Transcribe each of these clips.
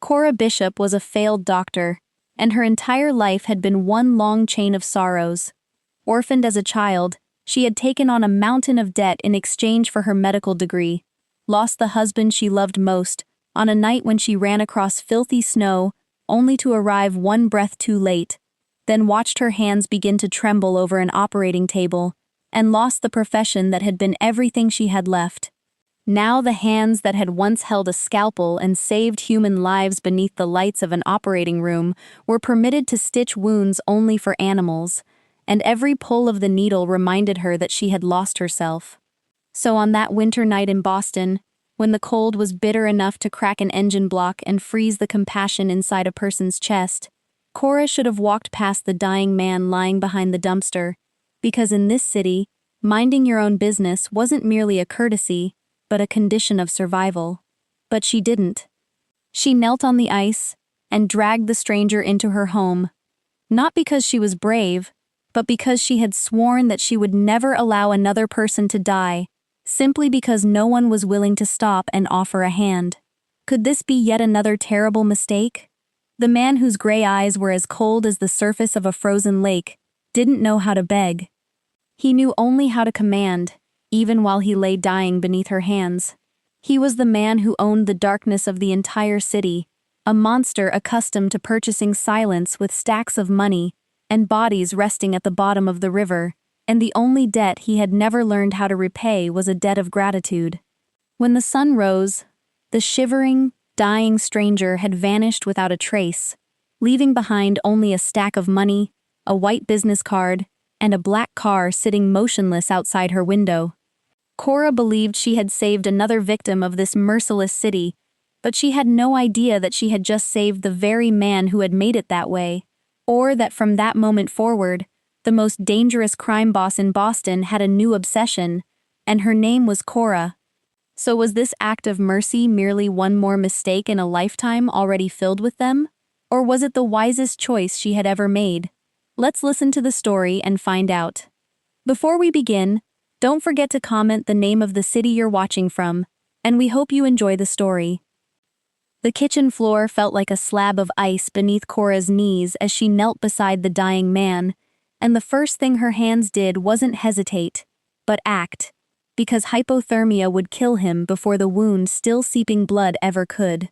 Cora Bishop was a failed doctor, and her entire life had been one long chain of sorrows. Orphaned as a child, she had taken on a mountain of debt in exchange for her medical degree, lost the husband she loved most on a night when she ran across filthy snow only to arrive one breath too late, then watched her hands begin to tremble over an operating table, and lost the profession that had been everything she had left. Now the hands that had once held a scalpel and saved human lives beneath the lights of an operating room were permitted to stitch wounds only for animals, and every pull of the needle reminded her that she had lost herself. So on that winter night in Boston, when the cold was bitter enough to crack an engine block and freeze the compassion inside a person's chest, Cora should have walked past the dying man lying behind the dumpster, because in this city, minding your own business wasn't merely a courtesy, but a condition of survival. But she didn't. She knelt on the ice and dragged the stranger into her home, not because she was brave, but because she had sworn that she would never allow another person to die, simply because no one was willing to stop and offer a hand. Could this be yet another terrible mistake? The man whose gray eyes were as cold as the surface of a frozen lake didn't know how to beg. He knew only how to command, even while he lay dying beneath her hands. He was the man who owned the darkness of the entire city, a monster accustomed to purchasing silence with stacks of money and bodies resting at the bottom of the river, and the only debt he had never learned how to repay was a debt of gratitude. When the sun rose, the shivering, dying stranger had vanished without a trace, leaving behind only a stack of money, a white business card, and a black car sitting motionless outside her window. Cora believed she had saved another victim of this merciless city, but she had no idea that she had just saved the very man who had made it that way, or that from that moment forward, the most dangerous crime boss in Boston had a new obsession, and her name was Cora. So was this act of mercy merely one more mistake in a lifetime already filled with them? Or was it the wisest choice she had ever made? Let's listen to the story and find out. Before we begin, don't forget to comment the name of the city you're watching from, and we hope you enjoy the story. The kitchen floor felt like a slab of ice beneath Cora's knees as she knelt beside the dying man, and the first thing her hands did wasn't hesitate, but act, because hypothermia would kill him before the wound still seeping blood ever could.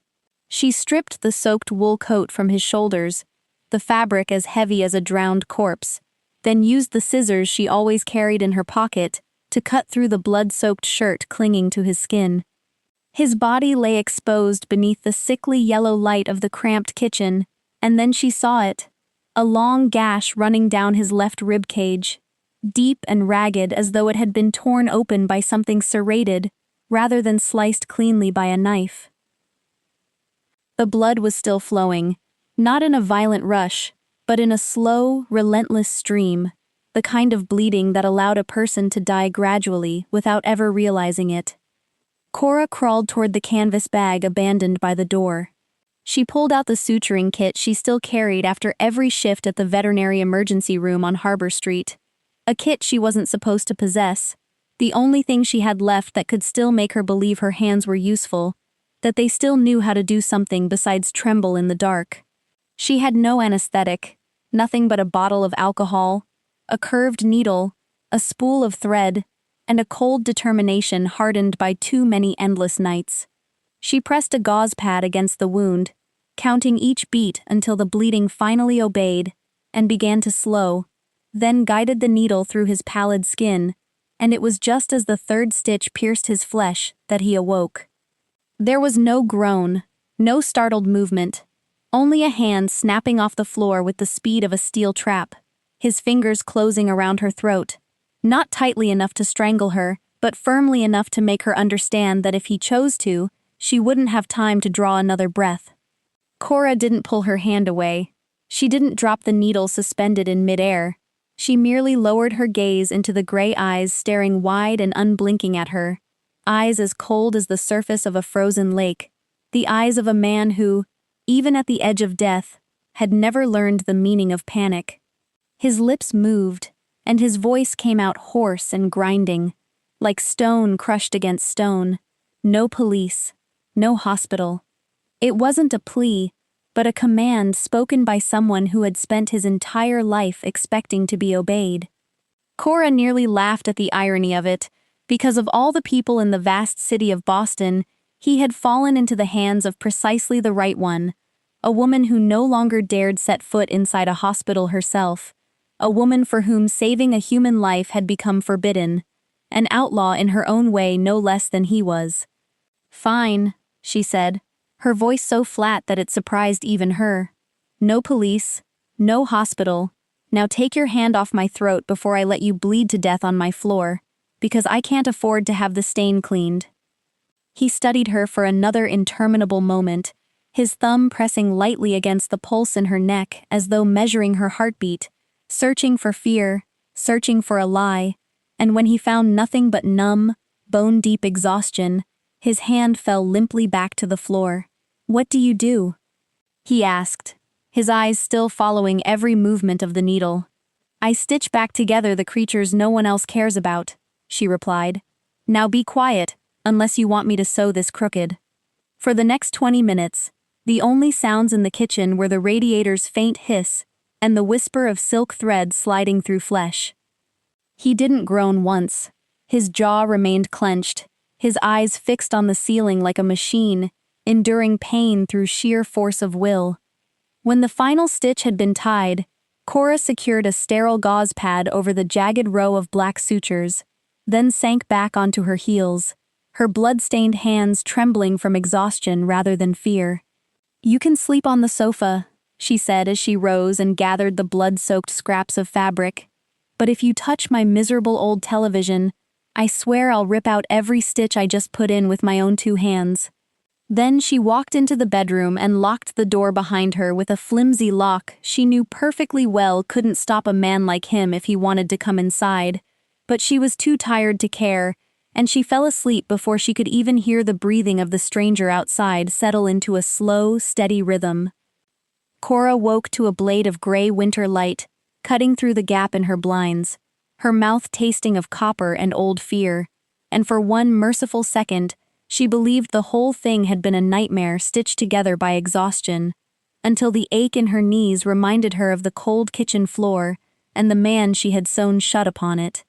She stripped the soaked wool coat from his shoulders, the fabric as heavy as a drowned corpse, then used the scissors she always carried in her pocket to cut through the blood-soaked shirt clinging to his skin. His body lay exposed beneath the sickly yellow light of the cramped kitchen, and then she saw it, a long gash running down his left rib cage, deep and ragged as though it had been torn open by something serrated rather than sliced cleanly by a knife. The blood was still flowing, not in a violent rush, but in a slow, relentless stream, the kind of bleeding that allowed a person to die gradually without ever realizing it. Cora crawled toward the canvas bag abandoned by the door. She pulled out the suturing kit she still carried after every shift at the veterinary emergency room on Harbor Street. A kit she wasn't supposed to possess, the only thing she had left that could still make her believe her hands were useful, that they still knew how to do something besides tremble in the dark. She had no anesthetic, nothing but a bottle of alcohol, a curved needle, a spool of thread, and a cold determination hardened by too many endless nights. She pressed a gauze pad against the wound, counting each beat until the bleeding finally obeyed and began to slow, then guided the needle through his pallid skin, and it was just as the third stitch pierced his flesh that he awoke. There was no groan, no startled movement, only a hand snapping off the floor with the speed of a steel trap, his fingers closing around her throat, not tightly enough to strangle her, but firmly enough to make her understand that if he chose to, she wouldn't have time to draw another breath. Cora didn't pull her hand away. She didn't drop the needle suspended in midair. She merely lowered her gaze into the gray eyes staring wide and unblinking at her, eyes as cold as the surface of a frozen lake, the eyes of a man who, even at the edge of death, had never learned the meaning of panic. His lips moved, and his voice came out hoarse and grinding, like stone crushed against stone. No police, no hospital. It wasn't a plea, but a command spoken by someone who had spent his entire life expecting to be obeyed. Cora nearly laughed at the irony of it. Because of all the people in the vast city of Boston, he had fallen into the hands of precisely the right one, a woman who no longer dared set foot inside a hospital herself, a woman for whom saving a human life had become forbidden, an outlaw in her own way no less than he was. "Fine," she said, her voice so flat that it surprised even her. "No police, no hospital. Now take your hand off my throat before I let you bleed to death on my floor, because I can't afford to have the stain cleaned." He studied her for another interminable moment, his thumb pressing lightly against the pulse in her neck as though measuring her heartbeat, searching for fear, searching for a lie, and when he found nothing but numb, bone-deep exhaustion, his hand fell limply back to the floor. "What do you do?" he asked, his eyes still following every movement of the needle. "I stitch back together the creatures no one else cares about," she replied. "Now be quiet, unless you want me to sew this crooked." For the next 20 minutes, the only sounds in the kitchen were the radiator's faint hiss and the whisper of silk thread sliding through flesh. He didn't groan once. His jaw remained clenched, his eyes fixed on the ceiling like a machine, enduring pain through sheer force of will. When the final stitch had been tied, Cora secured a sterile gauze pad over the jagged row of black sutures, then sank back onto her heels, her blood-stained hands trembling from exhaustion rather than fear. "You can sleep on the sofa," she said as she rose and gathered the blood-soaked scraps of fabric. "But if you touch my miserable old television, I swear I'll rip out every stitch I just put in with my own 2 hands." Then she walked into the bedroom and locked the door behind her with a flimsy lock she knew perfectly well couldn't stop a man like him if he wanted to come inside. But she was too tired to care, and she fell asleep before she could even hear the breathing of the stranger outside settle into a slow, steady rhythm. Cora woke to a blade of gray winter light, cutting through the gap in her blinds, her mouth tasting of copper and old fear, and for one merciful second, she believed the whole thing had been a nightmare stitched together by exhaustion, until the ache in her knees reminded her of the cold kitchen floor and the man she had sewn shut upon it.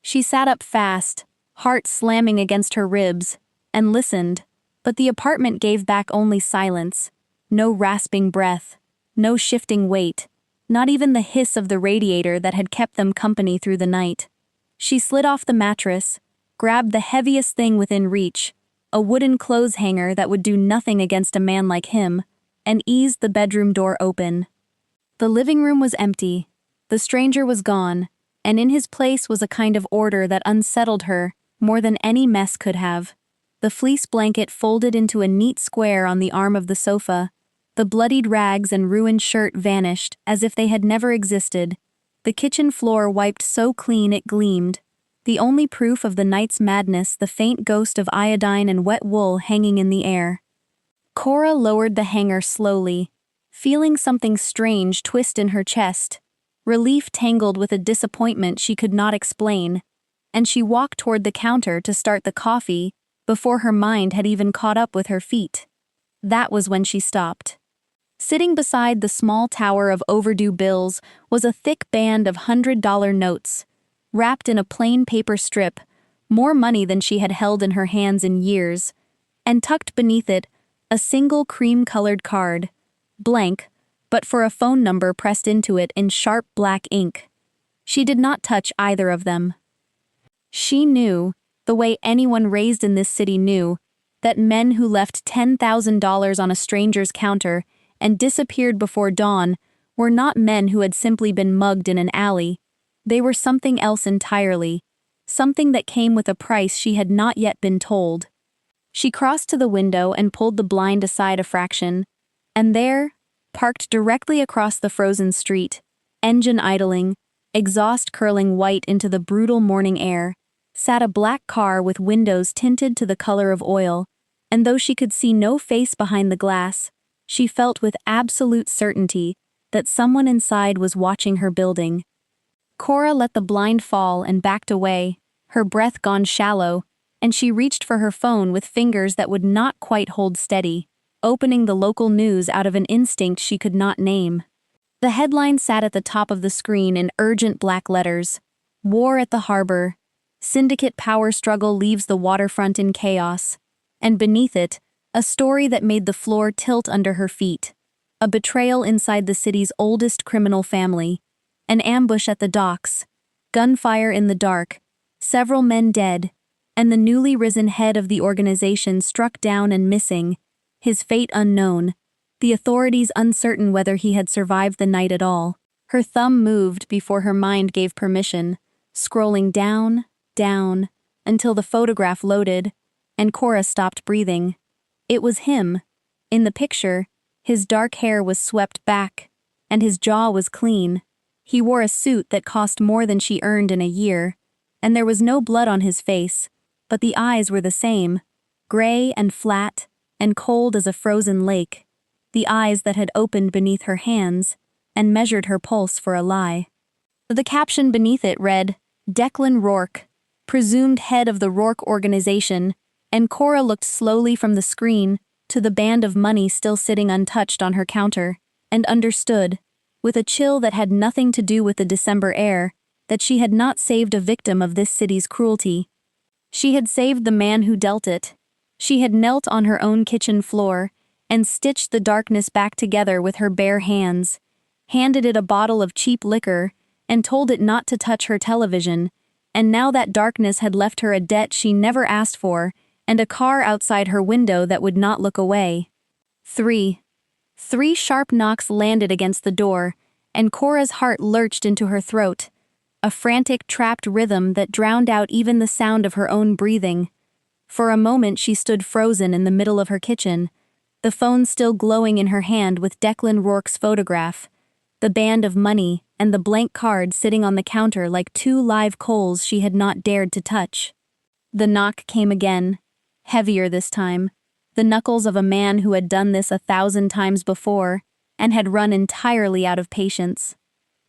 She sat up fast, heart slamming against her ribs, and listened, but the apartment gave back only silence. No rasping breath, no shifting weight, not even the hiss of the radiator that had kept them company through the night. She slid off the mattress, grabbed the heaviest thing within reach, a wooden clothes hanger that would do nothing against a man like him, and eased the bedroom door open. The living room was empty. The stranger was gone, and in his place was a kind of order that unsettled her more than any mess could have. The fleece blanket folded into a neat square on the arm of the sofa. The bloodied rags and ruined shirt vanished as if they had never existed. The kitchen floor wiped so clean it gleamed. The only proof of the night's madness, the faint ghost of iodine and wet wool hanging in the air. Cora lowered the hanger slowly, feeling something strange twist in her chest, relief tangled with a disappointment she could not explain, and she walked toward the counter to start the coffee before her mind had even caught up with her feet. That was when she stopped. Sitting beside the small tower of overdue bills was a thick band of $100 notes, wrapped in a plain paper strip, more money than she had held in her hands in years, and tucked beneath it, a single cream-colored card, blank, but for a phone number pressed into it in sharp black ink. She did not touch either of them. She knew, the way anyone raised in this city knew, that men who left $10,000 on a stranger's counter and disappeared before dawn were not men who had simply been mugged in an alley. They were something else entirely, something that came with a price she had not yet been told. She crossed to the window and pulled the blind aside a fraction, and there, parked directly across the frozen street, engine idling, exhaust curling white into the brutal morning air, sat a black car with windows tinted to the color of oil, and though she could see no face behind the glass, she felt with absolute certainty that someone inside was watching her building. Cora let the blind fall and backed away, her breath gone shallow, and she reached for her phone with fingers that would not quite hold steady. opening the local news out of an instinct she could not name. The headline sat at the top of the screen in urgent black letters. War at the harbor. Syndicate power struggle leaves the waterfront in chaos. And beneath it, a story that made the floor tilt under her feet. A betrayal inside the city's oldest criminal family. An ambush at the docks. Gunfire in the dark. Several men dead. And the newly risen head of the organization struck down and missing. His fate unknown. The authorities uncertain whether he had survived the night at all. Her thumb moved before her mind gave permission, scrolling down, down, until the photograph loaded, and Cora stopped breathing. It was him. In the picture, his dark hair was swept back, and his jaw was clean. He wore a suit that cost more than she earned in a year, and there was no blood on his face, but the eyes were the same, gray and flat, and cold as a frozen lake. The eyes that had opened beneath her hands and measured her pulse for a lie. The caption beneath it read, Declan Rourke, presumed head of the Rourke organization, and Cora looked slowly from the screen to the band of money still sitting untouched on her counter, and understood, with a chill that had nothing to do with the December air, that she had not saved a victim of this city's cruelty. She had saved the man who dealt it. She had knelt on her own kitchen floor and stitched the darkness back together with her bare hands, handed it a bottle of cheap liquor, and told it not to touch her television, and now that darkness had left her a debt she never asked for, and a car outside her window that would not look away. 3 sharp knocks landed against the door, and Cora's heart lurched into her throat, a frantic, trapped rhythm that drowned out even the sound of her own breathing. For a moment she stood frozen in the middle of her kitchen, the phone still glowing in her hand with Declan Rourke's photograph, the band of money and the blank card sitting on the counter like two live coals she had not dared to touch. The knock came again, heavier this time, the knuckles of a man who had done this 1,000 times before and had run entirely out of patience.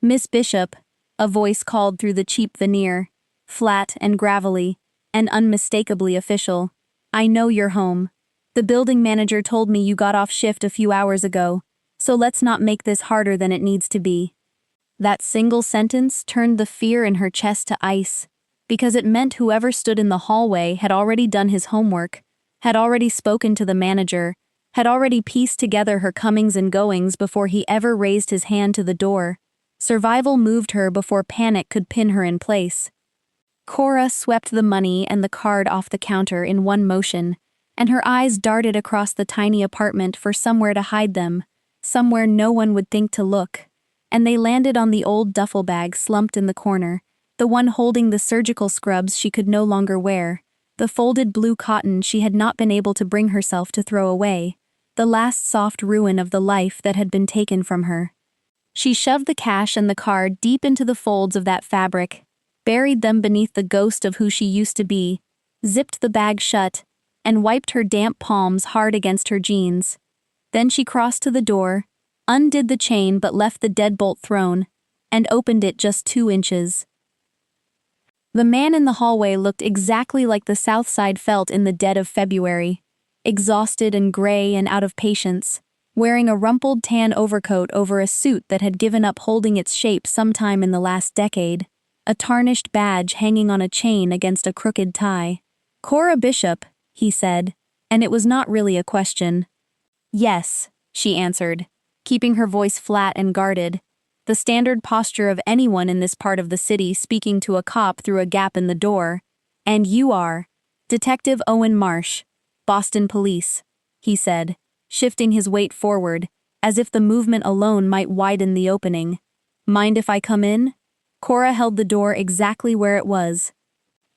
Miss Bishop, a voice called through the cheap veneer, flat and gravelly, and unmistakably official. I know you're home. The building manager told me you got off shift a few hours ago, so let's not make this harder than it needs to be. That single sentence turned the fear in her chest to ice, because it meant whoever stood in the hallway had already done his homework, had already spoken to the manager, had already pieced together her comings and goings before he ever raised his hand to the door. Survival moved her before panic could pin her in place. Cora swept the money and the card off the counter in one motion, and her eyes darted across the tiny apartment for somewhere to hide them, somewhere no one would think to look, and they landed on the old duffel bag slumped in the corner, the one holding the surgical scrubs she could no longer wear, the folded blue cotton she had not been able to bring herself to throw away, the last soft ruin of the life that had been taken from her. She shoved the cash and the card deep into the folds of that fabric, buried them beneath the ghost of who she used to be, zipped the bag shut, and wiped her damp palms hard against her jeans. Then she crossed to the door, undid the chain but left the deadbolt thrown, and opened it just 2 inches. The man in the hallway looked exactly like the South Side felt in the dead of February, exhausted and gray and out of patience, wearing a rumpled tan overcoat over a suit that had given up holding its shape sometime in the last decade, a tarnished badge hanging on a chain against a crooked tie. Cora Bishop, he said, and it was not really a question. Yes, she answered, keeping her voice flat and guarded, the standard posture of anyone in this part of the city speaking to a cop through a gap in the door. And you are Detective Owen Marsh, Boston Police, he said, shifting his weight forward, as if the movement alone might widen the opening. Mind if I come in? Cora held the door exactly where it was.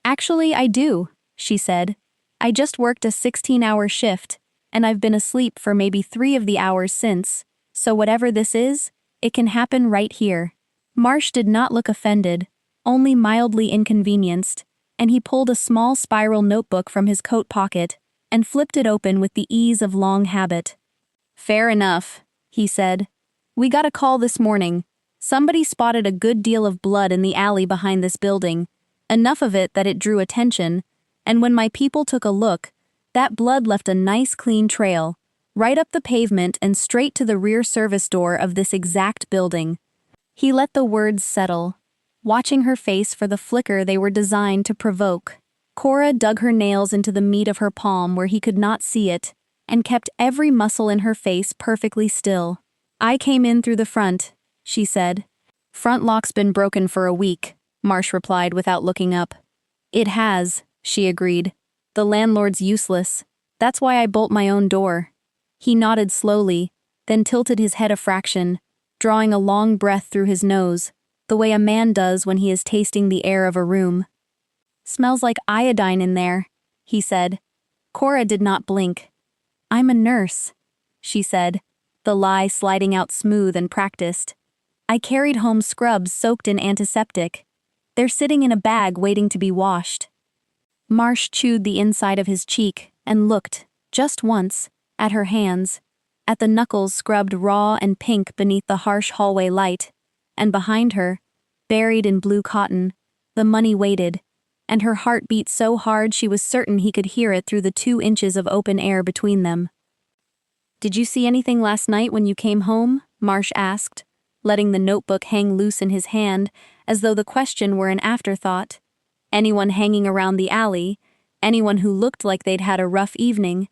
Actually, I do, she said. I just worked a 16-hour shift, and I've been asleep for maybe 3 of the hours since, so whatever this is, it can happen right here. Marsh did not look offended, only mildly inconvenienced, and he pulled a small spiral notebook from his coat pocket and flipped it open with the ease of long habit. Fair enough, he said. We got a call this morning. Somebody spotted a good deal of blood in the alley behind this building, enough of it that it drew attention, and when my people took a look, that blood left a nice clean trail, right up the pavement and straight to the rear service door of this exact building. He let the words settle, watching her face for the flicker they were designed to provoke. Cora dug her nails into the meat of her palm where he could not see it, and kept every muscle in her face perfectly still. "I came in through the front," she said. "Front lock's been broken for a week," Marsh replied without looking up. "It has," she agreed. "The landlord's useless. That's why I bolt my own door." He nodded slowly, then tilted his head a fraction, drawing a long breath through his nose, the way a man does when he is tasting the air of a room. "Smells like iodine in there," he said. Cora did not blink. "I'm a nurse," she said, the lie sliding out smooth and practiced. "I carried home scrubs soaked in antiseptic. They're sitting in a bag waiting to be washed." Marsh chewed the inside of his cheek and looked, just once, at her hands, at the knuckles scrubbed raw and pink beneath the harsh hallway light, and behind her, buried in blue cotton, the money waited, and her heart beat so hard she was certain he could hear it through the 2 inches of open air between them. "Did you see anything last night when you came home?" Marsh asked, letting the notebook hang loose in his hand as though the question were an afterthought. Anyone hanging around the alley, anyone who looked like they'd had a rough evening.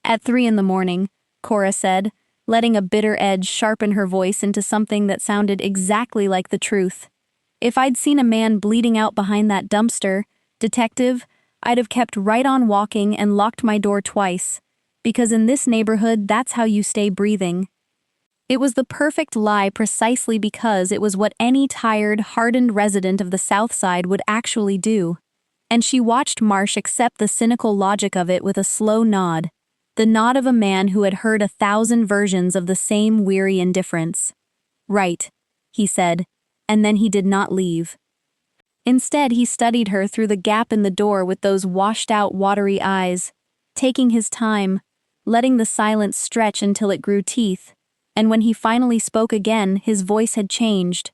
"At 3 in the morning, Cora said, letting a bitter edge sharpen her voice into something that sounded exactly like the truth. "If I'd seen a man bleeding out behind that dumpster, detective, I'd have kept right on walking and locked my door twice, because in this neighborhood that's how you stay breathing." It was the perfect lie precisely because it was what any tired, hardened resident of the South Side would actually do. And she watched Marsh accept the cynical logic of it with a slow nod, the nod of a man who had heard 1,000 versions of the same weary indifference. "Right," he said, and then he did not leave. Instead, he studied her through the gap in the door with those washed-out, watery eyes, taking his time, letting the silence stretch until it grew teeth, and when he finally spoke again, his voice had changed,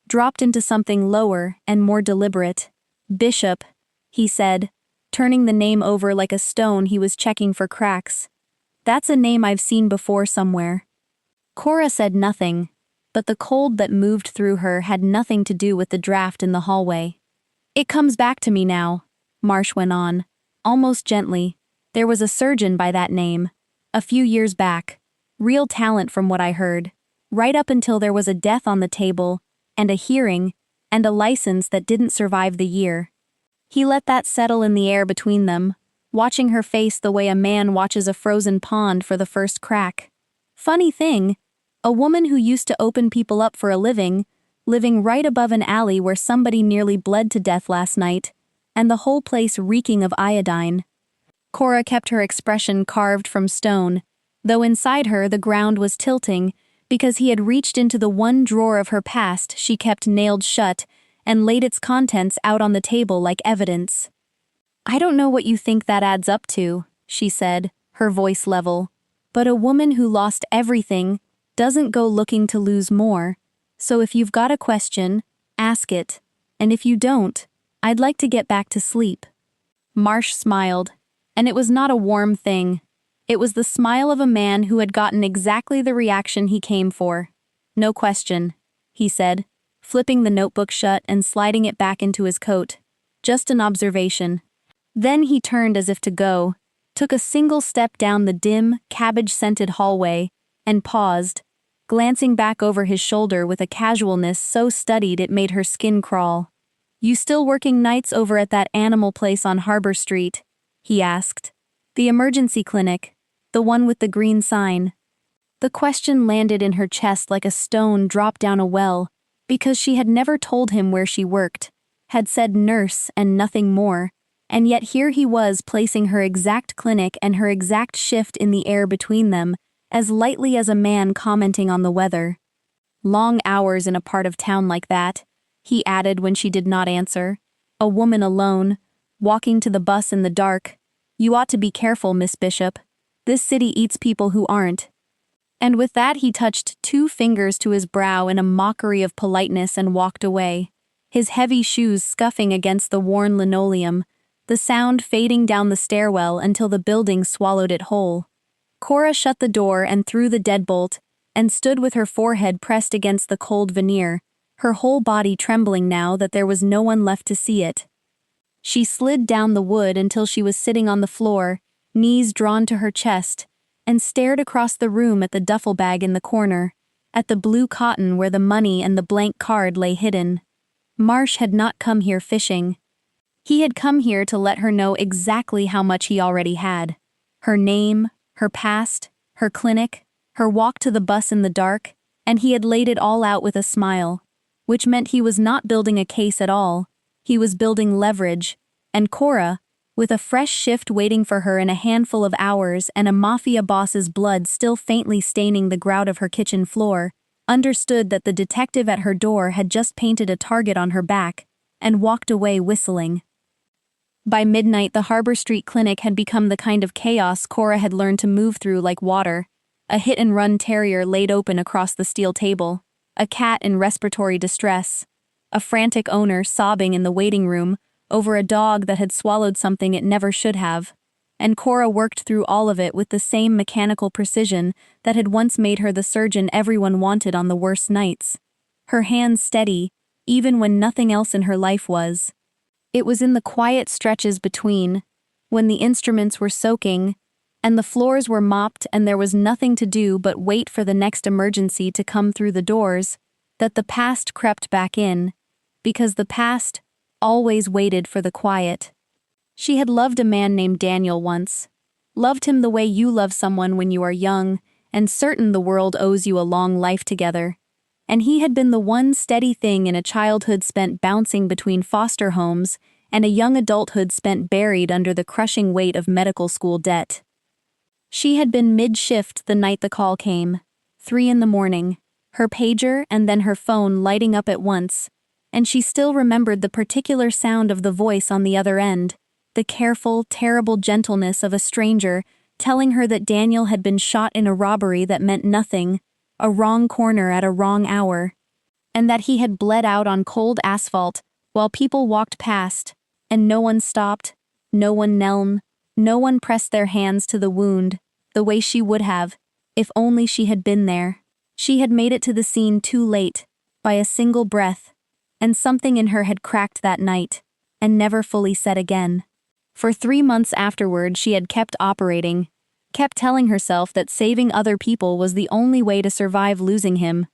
dropped into something lower and more deliberate. "Bishop," he said, turning the name over like a stone he was checking for cracks. "That's a name I've seen before somewhere." Cora said nothing, but the cold that moved through her had nothing to do with the draft in the hallway. "It comes back to me now," Marsh went on, almost gently. "There was a surgeon by that name, a few years back. Real talent from what I heard. Right up until there was a death on the table, and a hearing, and a license that didn't survive the year." He let that settle in the air between them, watching her face the way a man watches a frozen pond for the first crack. Funny thing, a woman who used to open people up for a living, living right above an alley where somebody nearly bled to death last night, and the whole place reeking of iodine. Cora kept her expression carved from stone, though inside her the ground was tilting, because he had reached into the one drawer of her past she kept nailed shut and laid its contents out on the table like evidence. "I don't know what you think that adds up to," she said, her voice level, "but a woman who lost everything doesn't go looking to lose more, so if you've got a question, ask it, and if you don't, I'd like to get back to sleep." Marsh smiled, and it was not a warm thing. It was the smile of a man who had gotten exactly the reaction he came for. "No question," he said, flipping the notebook shut and sliding it back into his coat. "Just an observation." Then he turned as if to go, took a single step down the dim, cabbage-scented hallway, and paused, glancing back over his shoulder with a casualness so studied it made her skin crawl. "You still working nights over at that animal place on Harbor Street?" he asked. "The emergency clinic, the one with the green sign." The question landed in her chest like a stone dropped down a well, because she had never told him where she worked, had said nurse and nothing more, and yet here he was placing her exact clinic and her exact shift in the air between them, as lightly as a man commenting on the weather. "Long hours in a part of town like that," he added when she did not answer. "A woman alone, walking to the bus in the dark. You ought to be careful, Miss Bishop. This city eats people who aren't." And with that he touched 2 fingers to his brow in a mockery of politeness and walked away, his heavy shoes scuffing against the worn linoleum, the sound fading down the stairwell until the building swallowed it whole. Cora shut the door and threw the deadbolt, and stood with her forehead pressed against the cold veneer, her whole body trembling now that there was no one left to see it. She slid down the wood until she was sitting on the floor, knees drawn to her chest, and stared across the room at the duffel bag in the corner, at the blue cotton where the money and the blank card lay hidden. Marsh had not come here fishing. He had come here to let her know exactly how much he already had. Her name, her past, her clinic, her walk to the bus in the dark, and he had laid it all out with a smile, which meant he was not building a case at all. He was building leverage, and Cora, with a fresh shift waiting for her in a handful of hours and a Mafia boss's blood still faintly staining the grout of her kitchen floor, understood that the detective at her door had just painted a target on her back and walked away whistling. By midnight, the Harbor Street Clinic had become the kind of chaos Cora had learned to move through like water. A hit-and-run terrier laid open across the steel table, a cat in respiratory distress, a frantic owner sobbing in the waiting room over a dog that had swallowed something it never should have, and Cora worked through all of it with the same mechanical precision that had once made her the surgeon everyone wanted on the worst nights. Her hands steady, even when nothing else in her life was. It was in the quiet stretches between, when the instruments were soaking, and the floors were mopped and there was nothing to do but wait for the next emergency to come through the doors, that the past crept back in, because the past always waited for the quiet. She had loved a man named Daniel once. Loved him the way you love someone when you are young, and certain the world owes you a long life together. And he had been the one steady thing in a childhood spent bouncing between foster homes and a young adulthood spent buried under the crushing weight of medical school debt. She had been mid-shift the night the call came, 3 a.m, her pager and then her phone lighting up at once, and she still remembered the particular sound of the voice on the other end, the careful, terrible gentleness of a stranger telling her that Daniel had been shot in a robbery that meant nothing, a wrong corner at a wrong hour, and that he had bled out on cold asphalt while people walked past, and no one stopped, no one knelt, no one pressed their hands to the wound, the way she would have, if only she had been there. She had made it to the scene too late, by a single breath, and something in her had cracked that night, and never fully set again. For 3 months afterward she had kept operating, kept telling herself that saving other people was the only way to survive losing him,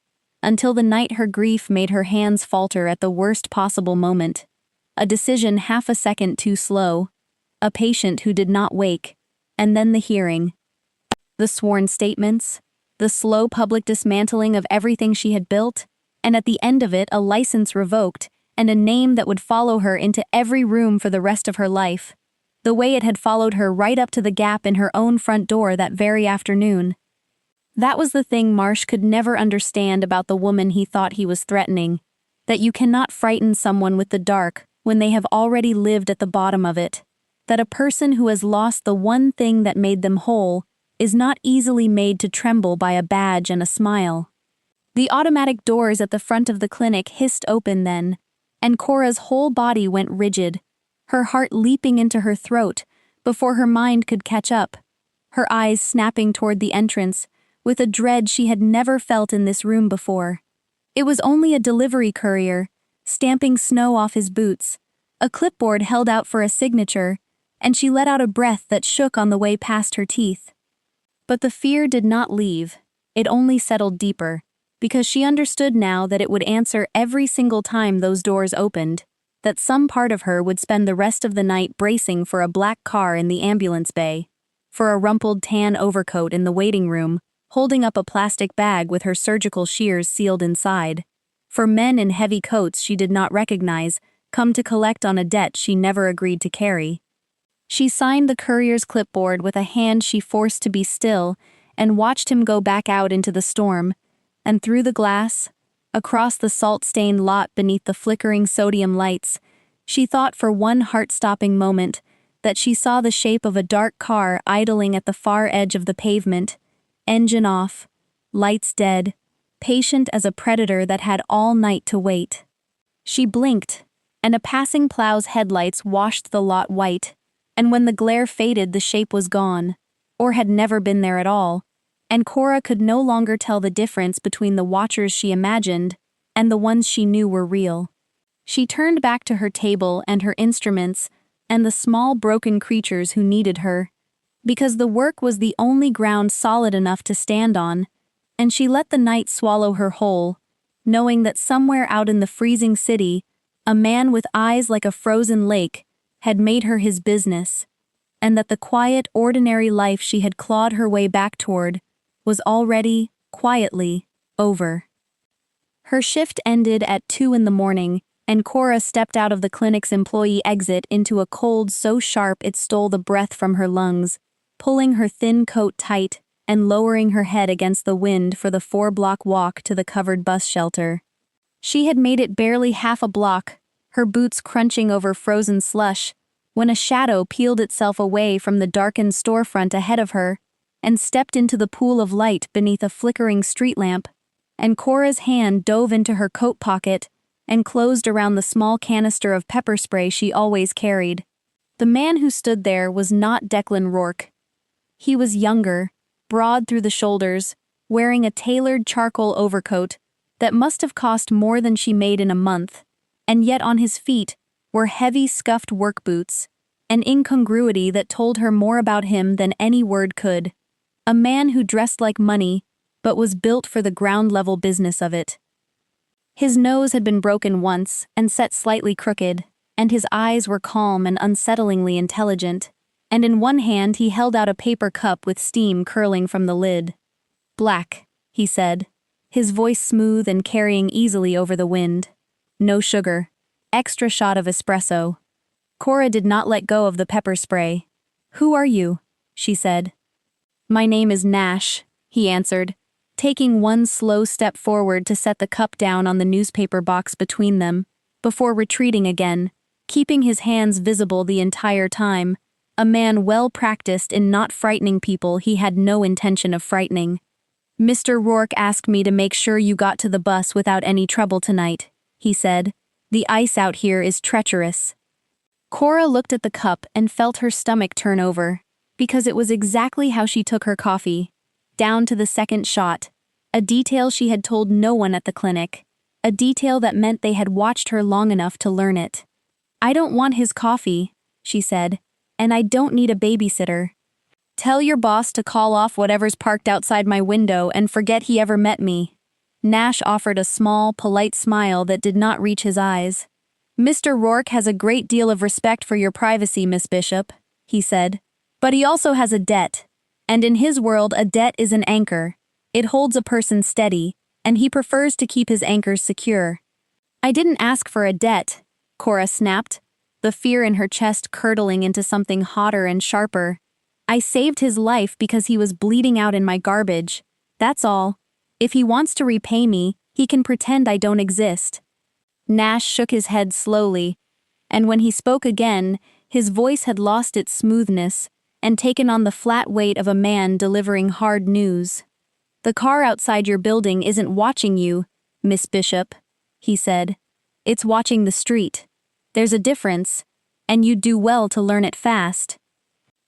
until the night her grief made her hands falter at the worst possible moment. A decision half a second too slow, a patient who did not wake, and then the hearing. The sworn statements, the slow public dismantling of everything she had built, and at the end of it a license revoked and a name that would follow her into every room for the rest of her life. The way it had followed her right up to the gap in her own front door that very afternoon. That was the thing Marsh could never understand about the woman he thought he was threatening, that you cannot frighten someone with the dark when they have already lived at the bottom of it, that a person who has lost the one thing that made them whole is not easily made to tremble by a badge and a smile. The automatic doors at the front of the clinic hissed open then, and Cora's whole body went rigid, her heart leaping into her throat before her mind could catch up, her eyes snapping toward the entrance with a dread she had never felt in this room before. It was only a delivery courier, stamping snow off his boots, a clipboard held out for a signature, and she let out a breath that shook on the way past her teeth. But the fear did not leave, it only settled deeper, because she understood now that it would answer every single time those doors opened, that some part of her would spend the rest of the night bracing for a black car in the ambulance bay, for a rumpled tan overcoat in the waiting room, holding up a plastic bag with her surgical shears sealed inside, for men in heavy coats she did not recognize, come to collect on a debt she never agreed to carry. She signed the courier's clipboard with a hand she forced to be still and watched him go back out into the storm, and through the glass, across the salt-stained lot beneath the flickering sodium lights, she thought for one heart-stopping moment that she saw the shape of a dark car idling at the far edge of the pavement, engine off, lights dead, patient as a predator that had all night to wait. She blinked, and a passing plow's headlights washed the lot white, and when the glare faded the shape was gone, or had never been there at all, and Cora could no longer tell the difference between the watchers she imagined and the ones she knew were real. She turned back to her table and her instruments and the small broken creatures who needed her, because the work was the only ground solid enough to stand on, and she let the night swallow her whole, knowing that somewhere out in the freezing city, a man with eyes like a frozen lake had made her his business, and that the quiet, ordinary life she had clawed her way back toward was already, quietly, over. Her shift ended at 2 in the morning, and Cora stepped out of the clinic's employee exit into a cold so sharp it stole the breath from her lungs, pulling her thin coat tight and lowering her head against the wind for the 4-block walk to the covered bus shelter. She had made it barely half a block, her boots crunching over frozen slush, when a shadow peeled itself away from the darkened storefront ahead of her and stepped into the pool of light beneath a flickering street lamp, and Cora's hand dove into her coat pocket and closed around the small canister of pepper spray she always carried. The man who stood there was not Declan Rourke. He was younger, broad through the shoulders, wearing a tailored charcoal overcoat that must have cost more than she made in a month, and yet on his feet were heavy scuffed work boots, an incongruity that told her more about him than any word could. A man who dressed like money, but was built for the ground-level business of it. His nose had been broken once and set slightly crooked, and his eyes were calm and unsettlingly intelligent, and in one hand he held out a paper cup with steam curling from the lid. "Black," he said, his voice smooth and carrying easily over the wind. "No sugar. Extra shot of espresso." Cora did not let go of the pepper spray. "Who are you?" she said. "My name is Nash," he answered, taking one slow step forward to set the cup down on the newspaper box between them, before retreating again, keeping his hands visible the entire time, a man well practiced in not frightening people he had no intention of frightening. "Mr. Rourke asked me to make sure you got to the bus without any trouble tonight," he said. "The ice out here is treacherous." Cora looked at the cup and felt her stomach turn over, because it was exactly how she took her coffee, down to the second shot, a detail she had told no one at the clinic, a detail that meant they had watched her long enough to learn it. "I don't want his coffee," she said, "and I don't need a babysitter. Tell your boss to call off whatever's parked outside my window and forget he ever met me." Nash offered a small, polite smile that did not reach his eyes. "Mr. Rourke has a great deal of respect for your privacy, Miss Bishop," he said. "But he also has a debt. And in his world a debt is an anchor. It holds a person steady, and he prefers to keep his anchors secure." "I didn't ask for a debt," Cora snapped, the fear in her chest curdling into something hotter and sharper. "I saved his life because he was bleeding out in my garbage. That's all. If he wants to repay me, he can pretend I don't exist." Nash shook his head slowly, and when he spoke again, his voice had lost its smoothness and taken on the flat weight of a man delivering hard news. "The car outside your building isn't watching you, Miss Bishop," he said. "It's watching the street. There's a difference, and you'd do well to learn it fast.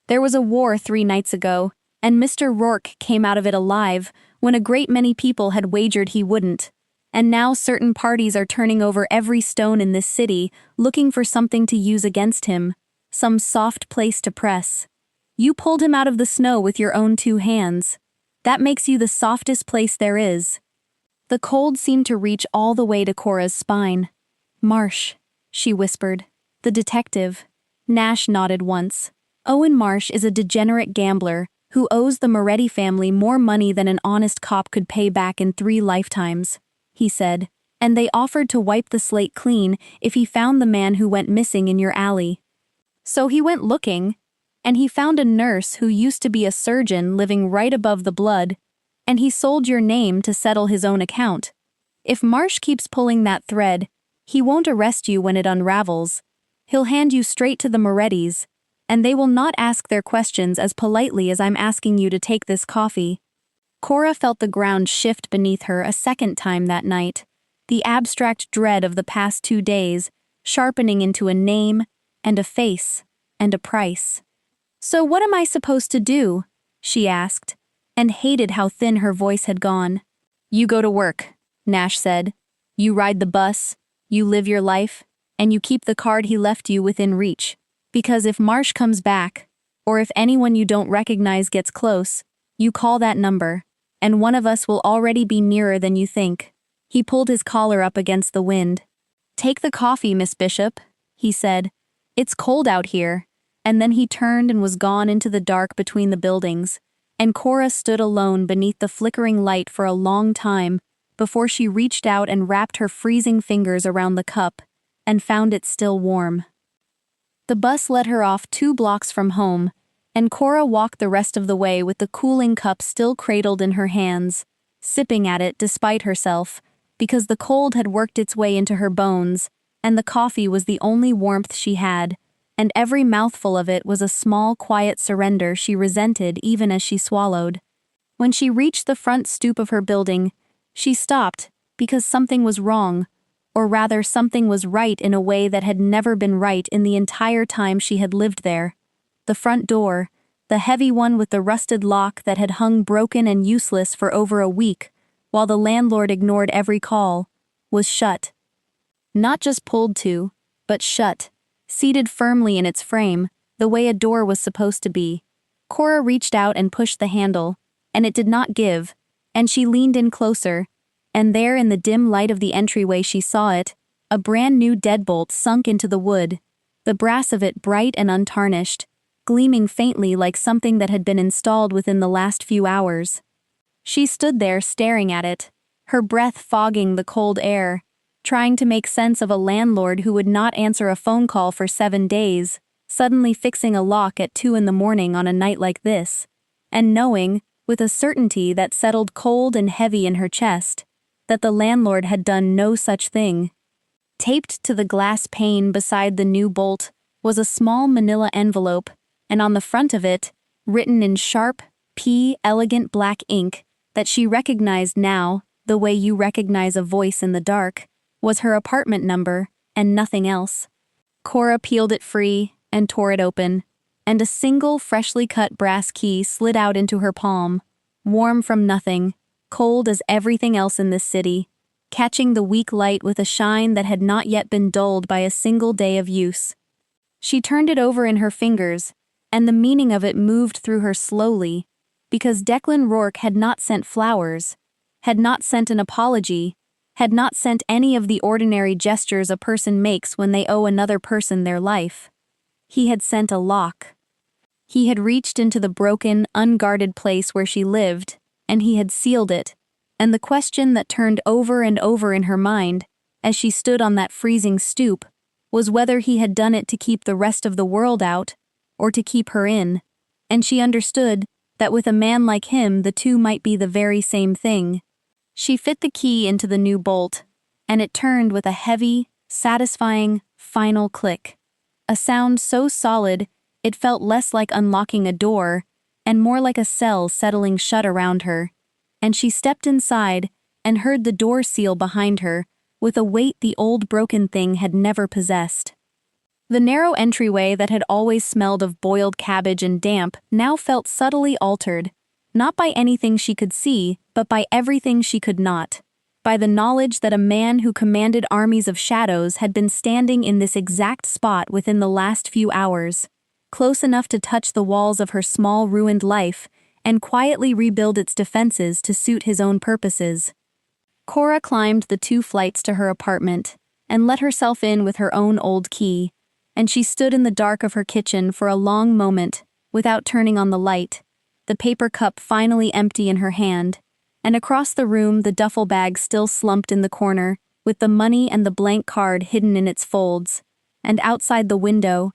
There was a war 3 nights ago, and Mr. Rourke came out of it alive when a great many people had wagered he wouldn't, and now certain parties are turning over every stone in this city looking for something to use against him, some soft place to press. You pulled him out of the snow with your own 2 hands. That makes you the softest place there is." The cold seemed to reach all the way to Cora's spine. "Marsh," she whispered. "The detective." Nash nodded once. "Owen Marsh is a degenerate gambler who owes the Moretti family more money than an honest cop could pay back in 3 lifetimes, he said, "and they offered to wipe the slate clean if he found the man who went missing in your alley. So he went looking, and he found a nurse who used to be a surgeon living right above the blood, and he sold your name to settle his own account. If Marsh keeps pulling that thread, he won't arrest you when it unravels. He'll hand you straight to the Morettis, and they will not ask their questions as politely as I'm asking you to take this coffee." Cora felt the ground shift beneath her a second time that night, the abstract dread of the past 2 days sharpening into a name and a face and a price. "So what am I supposed to do?" she asked, and hated how thin her voice had gone. You go to work, Nash said. You ride the bus, you live your life, and you keep the card he left you within reach. Because if Marsh comes back, or if anyone you don't recognize gets close, you call that number, and one of us will already be nearer than you think. He pulled his collar up against the wind. Take the coffee, Miss Bishop, he said. It's cold out here. And then he turned and was gone into the dark between the buildings, and Cora stood alone beneath the flickering light for a long time before she reached out and wrapped her freezing fingers around the cup and found it still warm. The bus let her off 2 blocks from home, and Cora walked the rest of the way with the cooling cup still cradled in her hands, sipping at it despite herself, because the cold had worked its way into her bones, and the coffee was the only warmth she had, and every mouthful of it was a small, quiet surrender she resented even as she swallowed. When she reached the front stoop of her building, she stopped because something was wrong, or rather something was right in a way that had never been right in the entire time she had lived there. The front door, the heavy one with the rusted lock that had hung broken and useless for over a week, while the landlord ignored every call, was shut. Not just pulled to, but shut. Seated firmly in its frame, the way a door was supposed to be. Cora reached out and pushed the handle, and it did not give, and she leaned in closer, and there in the dim light of the entryway she saw it, a brand new deadbolt sunk into the wood, the brass of it bright and untarnished, gleaming faintly like something that had been installed within the last few hours. She stood there staring at it, her breath fogging the cold air, trying to make sense of a landlord who would not answer a phone call for 7 days, suddenly fixing a lock at 2 in the morning on a night like this, and knowing, with a certainty that settled cold and heavy in her chest, that the landlord had done no such thing. Taped to the glass pane beside the new bolt was a small manila envelope, and on the front of it, written in sharp, elegant black ink that she recognized now, the way you recognize a voice in the dark, was her apartment number, and nothing else. Cora peeled it free and tore it open, and a single freshly cut brass key slid out into her palm, warm from nothing, cold as everything else in this city, catching the weak light with a shine that had not yet been dulled by a single day of use. She turned it over in her fingers, and the meaning of it moved through her slowly, because Declan Rourke had not sent flowers, had not sent an apology, had not sent any of the ordinary gestures a person makes when they owe another person their life. He had sent a lock. He had reached into the broken, unguarded place where she lived, and he had sealed it, and the question that turned over and over in her mind, as she stood on that freezing stoop, was whether he had done it to keep the rest of the world out, or to keep her in, and she understood that with a man like him the two might be the very same thing. She fit the key into the new bolt, and it turned with a heavy, satisfying, final click. A sound so solid, it felt less like unlocking a door, and more like a cell settling shut around her. And she stepped inside, and heard the door seal behind her, with a weight the old broken thing had never possessed. The narrow entryway that had always smelled of boiled cabbage and damp now felt subtly altered, not by anything she could see, but by everything she could not. By the knowledge that a man who commanded armies of shadows had been standing in this exact spot within the last few hours, close enough to touch the walls of her small ruined life and quietly rebuild its defenses to suit his own purposes. Cora climbed the 2 flights to her apartment and let herself in with her own old key, and she stood in the dark of her kitchen for a long moment without turning on the light, the paper cup finally empty in her hand, and across the room the duffel bag still slumped in the corner, with the money and the blank card hidden in its folds, and outside the window.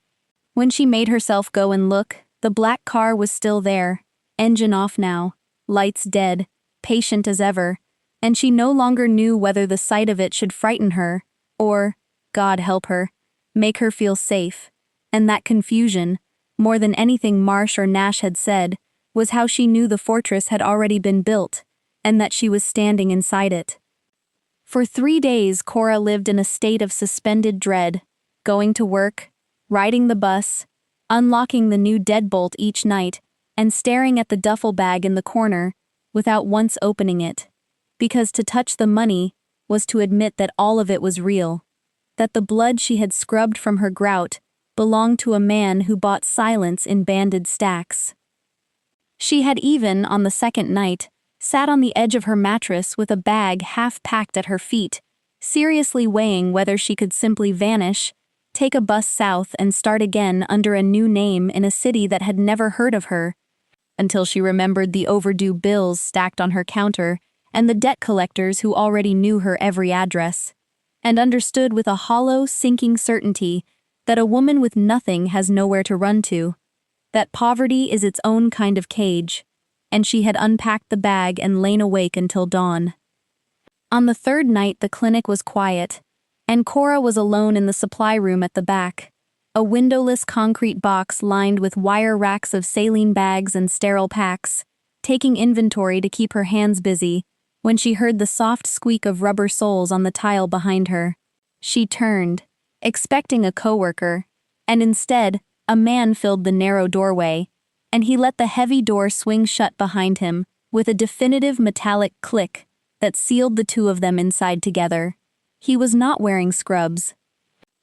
When she made herself go and look, the black car was still there, engine off now, lights dead, patient as ever, and she no longer knew whether the sight of it should frighten her, or, God help her, make her feel safe. And that confusion, more than anything Marsh or Nash had said, was how she knew the fortress had already been built, and that she was standing inside it. For 3 days Cora lived in a state of suspended dread, going to work, riding the bus, unlocking the new deadbolt each night, and staring at the duffel bag in the corner, without once opening it. Because to touch the money was to admit that all of it was real. That the blood she had scrubbed from her grout belonged to a man who bought silence in banded stacks. She had even, on the second night, sat on the edge of her mattress with a bag half-packed at her feet, seriously weighing whether she could simply vanish, take a bus south and start again under a new name in a city that had never heard of her, until she remembered the overdue bills stacked on her counter and the debt collectors who already knew her every address, and understood with a hollow, sinking certainty that a woman with nothing has nowhere to run to, that poverty is its own kind of cage, and she had unpacked the bag and lain awake until dawn. On the third night the clinic was quiet, and Cora was alone in the supply room at the back, a windowless concrete box lined with wire racks of saline bags and sterile packs, taking inventory to keep her hands busy, when she heard the soft squeak of rubber soles on the tile behind her. She turned, expecting a coworker, and instead, a man filled the narrow doorway, and he let the heavy door swing shut behind him with a definitive metallic click that sealed the two of them inside together. He was not wearing scrubs.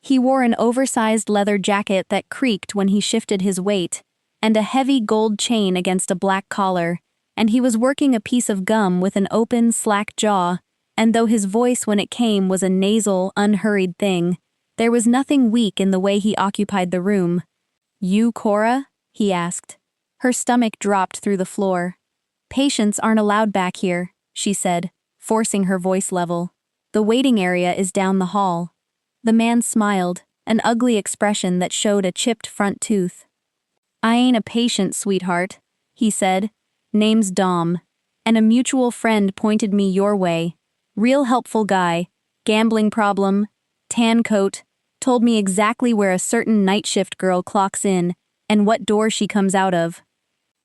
He wore an oversized leather jacket that creaked when he shifted his weight, and a heavy gold chain against a black collar, and he was working a piece of gum with an open, slack jaw, and though his voice when it came was a nasal, unhurried thing, there was nothing weak in the way he occupied the room. "You, Cora?" he asked. Her stomach dropped through the floor. "Patients aren't allowed back here," she said, forcing her voice level. "The waiting area is down the hall." The man smiled, an ugly expression that showed a chipped front tooth. "I ain't a patient, sweetheart," he said. "Name's Dom, and a mutual friend pointed me your way. Real helpful guy, gambling problem, tan coat, told me exactly where a certain night shift girl clocks in and what door she comes out of."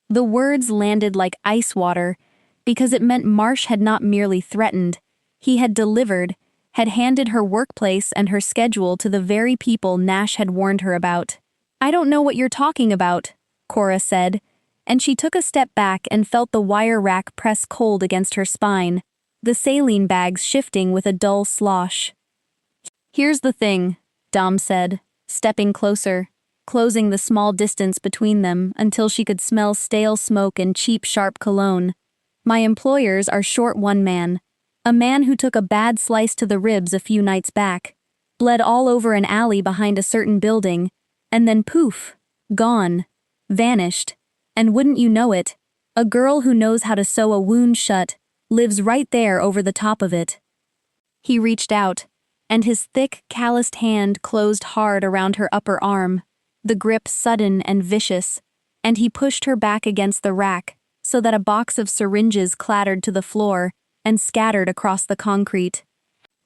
The words landed like ice water, because it meant Marsh had not merely threatened, he had delivered, had handed her workplace and her schedule to the very people Nash had warned her about. "I don't know what you're talking about," Cora said, and she took a step back and felt the wire rack press cold against her spine, the saline bags shifting with a dull slosh. "Here's the thing," Dom said, stepping closer, closing the small distance between them until she could smell stale smoke and cheap, sharp cologne. "My employers are short one man, a man who took a bad slice to the ribs a few nights back, bled all over an alley behind a certain building, and then poof, gone, vanished. And wouldn't you know it, a girl who knows how to sew a wound shut lives right there over the top of it." He reached out, and his thick, calloused hand closed hard around her upper arm, the grip sudden and vicious, and he pushed her back against the rack so that a box of syringes clattered to the floor and scattered across the concrete.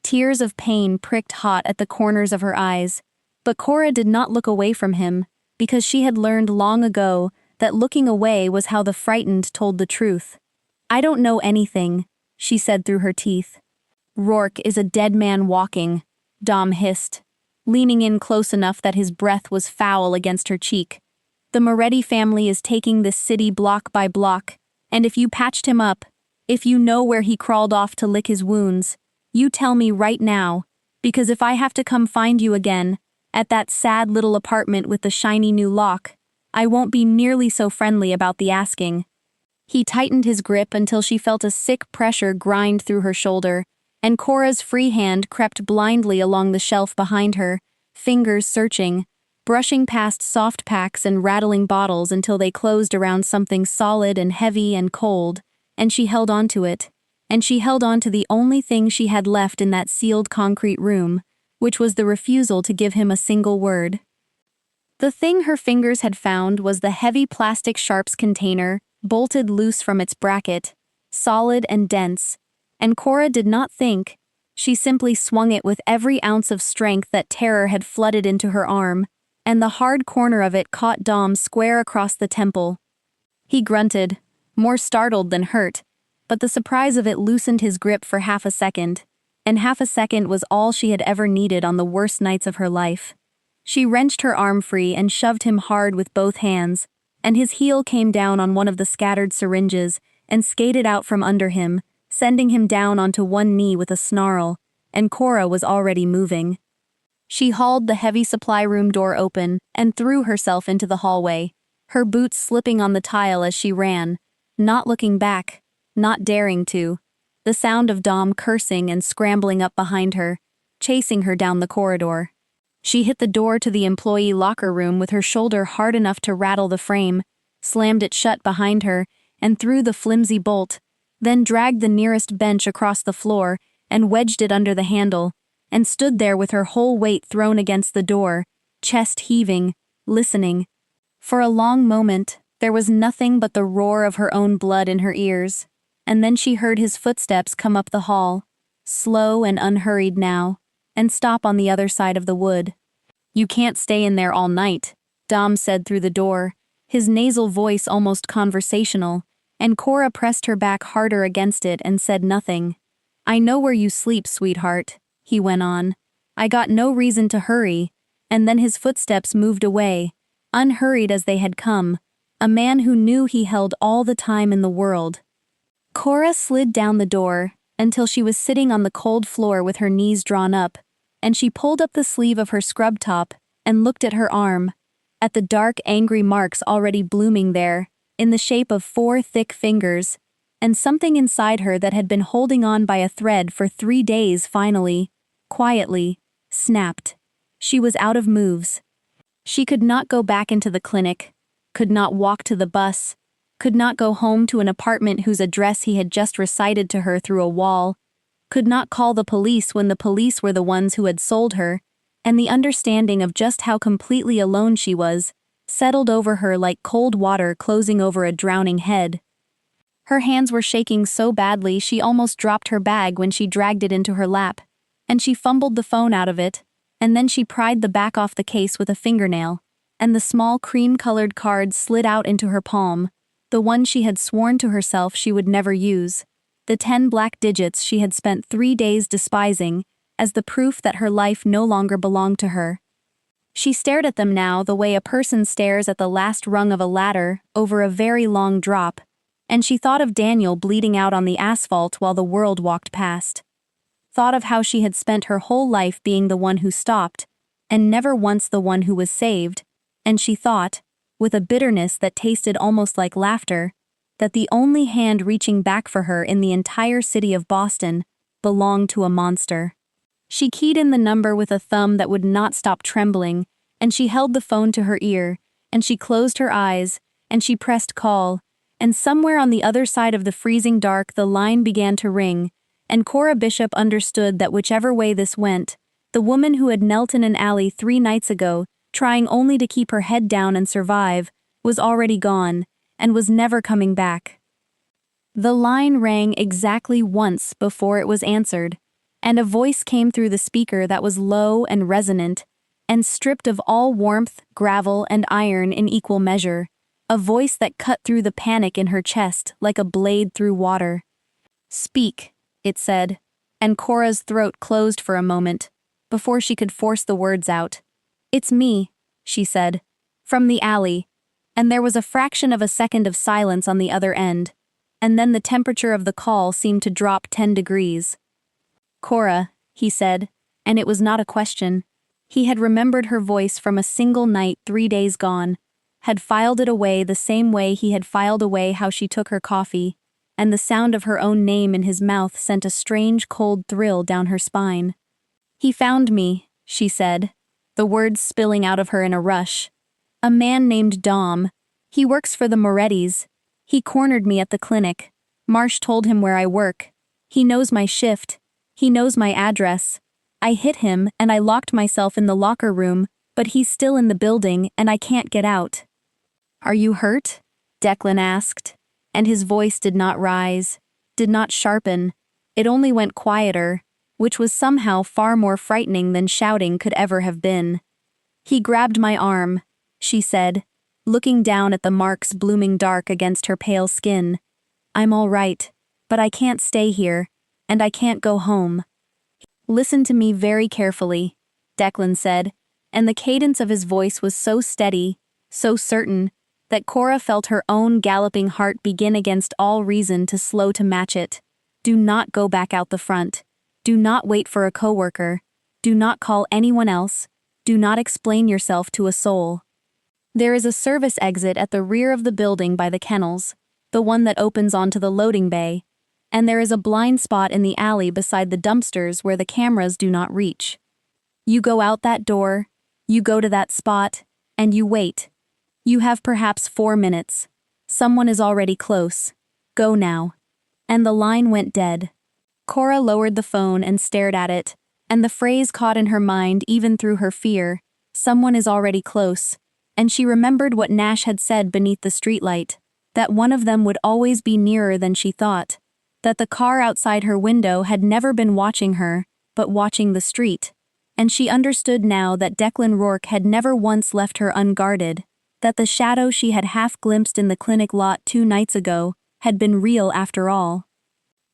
Tears of pain pricked hot at the corners of her eyes, but Cora did not look away from him, because she had learned long ago that looking away was how the frightened told the truth. "I don't know anything," she said through her teeth. "Rourke is a dead man walking," Dom hissed, leaning in close enough that his breath was foul against her cheek. "The Moretti family is taking this city block by block, and if you patched him up, if you know where he crawled off to lick his wounds, you tell me right now, because if I have to come find you again, at that sad little apartment with the shiny new lock, I won't be nearly so friendly about the asking." He tightened his grip until she felt a sick pressure grind through her shoulder, and Cora's free hand crept blindly along the shelf behind her, fingers searching, brushing past soft packs and rattling bottles until they closed around something solid and heavy and cold, and she held on to it, and she held on to the only thing she had left in that sealed concrete room, which was the refusal to give him a single word. The thing her fingers had found was the heavy plastic sharps container, bolted loose from its bracket, solid and dense, and Cora did not think, she simply swung it with every ounce of strength that terror had flooded into her arm, and the hard corner of it caught Dom square across the temple. He grunted, more startled than hurt, but the surprise of it loosened his grip for half a second, and half a second was all she had ever needed on the worst nights of her life. She wrenched her arm free and shoved him hard with both hands, and his heel came down on one of the scattered syringes and skated out from under him, sending him down onto one knee with a snarl, and Cora was already moving. She hauled the heavy supply room door open and threw herself into the hallway, her boots slipping on the tile as she ran, not looking back, not daring to, the sound of Dom cursing and scrambling up behind her, chasing her down the corridor. She hit the door to the employee locker room with her shoulder hard enough to rattle the frame, slammed it shut behind her, and threw the flimsy bolt, then dragged the nearest bench across the floor and wedged it under the handle, and stood there with her whole weight thrown against the door, chest heaving, listening. For a long moment, there was nothing but the roar of her own blood in her ears, and then she heard his footsteps come up the hall, slow and unhurried now, and stop on the other side of the wood. "You can't stay in there all night," Dom said through the door, his nasal voice almost conversational, and Cora pressed her back harder against it and said nothing. "I know where you sleep, sweetheart," he went on. "I got no reason to hurry," and then his footsteps moved away, unhurried as they had come, a man who knew he held all the time in the world. Cora slid down the door until she was sitting on the cold floor with her knees drawn up, and she pulled up the sleeve of her scrub top and looked at her arm, at the dark, angry marks already blooming there, in the shape of 4 thick fingers, and something inside her that had been holding on by a thread for 3 days finally, quietly, snapped. She was out of moves. She could not go back into the clinic, could not walk to the bus, could not go home to an apartment whose address he had just recited to her through a wall, could not call the police when the police were the ones who had sold her, and the understanding of just how completely alone she was settled over her like cold water closing over a drowning head. Her hands were shaking so badly she almost dropped her bag when she dragged it into her lap, and she fumbled the phone out of it, and then she pried the back off the case with a fingernail, and the small cream-colored card slid out into her palm, the one she had sworn to herself she would never use, the 10 black digits she had spent 3 days despising, as the proof that her life no longer belonged to her. She stared at them now the way a person stares at the last rung of a ladder over a very long drop, and she thought of Daniel bleeding out on the asphalt while the world walked past. Thought of how she had spent her whole life being the one who stopped, and never once the one who was saved, and she thought, with a bitterness that tasted almost like laughter, that the only hand reaching back for her in the entire city of Boston belonged to a monster. She keyed in the number with a thumb that would not stop trembling, and she held the phone to her ear, and she closed her eyes, and she pressed call, and somewhere on the other side of the freezing dark the line began to ring, and Cora Bishop understood that whichever way this went, the woman who had knelt in an alley 3 nights ago, trying only to keep her head down and survive, was already gone, and was never coming back. The line rang exactly once before it was answered, and a voice came through the speaker that was low and resonant, and stripped of all warmth, gravel, and iron in equal measure, a voice that cut through the panic in her chest like a blade through water. "Speak," it said, and Cora's throat closed for a moment, before she could force the words out. "It's me," she said, "from the alley," and there was a fraction of a second of silence on the other end, and then the temperature of the call seemed to drop 10 degrees. "Cora," he said, and it was not a question. He had remembered her voice from a single night 3 days gone, had filed it away the same way he had filed away how she took her coffee, and the sound of her own name in his mouth sent a strange cold thrill down her spine. "He found me," she said, the words spilling out of her in a rush. "A man named Dom. He works for the Morettis. He cornered me at the clinic. Marsh told him where I work. He knows my shift. He knows my address. I hit him and I locked myself in the locker room, but he's still in the building and I can't get out." "Are you hurt?" Declan asked, and his voice did not rise, did not sharpen. It only went quieter, which was somehow far more frightening than shouting could ever have been. "He grabbed my arm," she said, looking down at the marks blooming dark against her pale skin. "I'm all right, but I can't stay here, and I can't go home." "Listen to me very carefully," Declan said, and the cadence of his voice was so steady, so certain, that Cora felt her own galloping heart begin against all reason to slow to match it. Do not go back out the front. Do not wait for a coworker. Do not call anyone else. Do not explain yourself to a soul. There is a service exit at the rear of the building by the kennels, the one that opens onto the loading bay, and there is a blind spot in the alley beside the dumpsters where the cameras do not reach. You go out that door, you go to that spot, and you wait. You have perhaps 4 minutes. Someone is already close. Go now. And the line went dead. Cora lowered the phone and stared at it, and the phrase caught in her mind even through her fear, someone is already close, and she remembered what Nash had said beneath the streetlight, that one of them would always be nearer than she thought, that the car outside her window had never been watching her, but watching the street, and she understood now that Declan Rourke had never once left her unguarded, that the shadow she had half glimpsed in the clinic lot 2 nights ago had been real after all.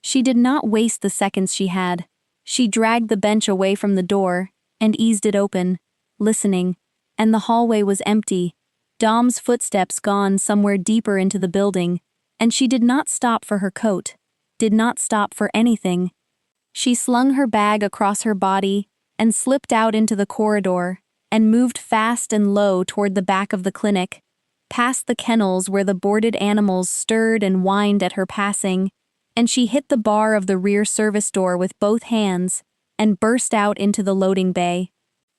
She did not waste the seconds she had. She dragged the bench away from the door and eased it open, listening, and the hallway was empty, Dom's footsteps gone somewhere deeper into the building, and she did not stop for her coat, did not stop for anything. She slung her bag across her body and slipped out into the corridor and moved fast and low toward the back of the clinic, past the kennels where the boarded animals stirred and whined at her passing, and she hit the bar of the rear service door with both hands and burst out into the loading bay.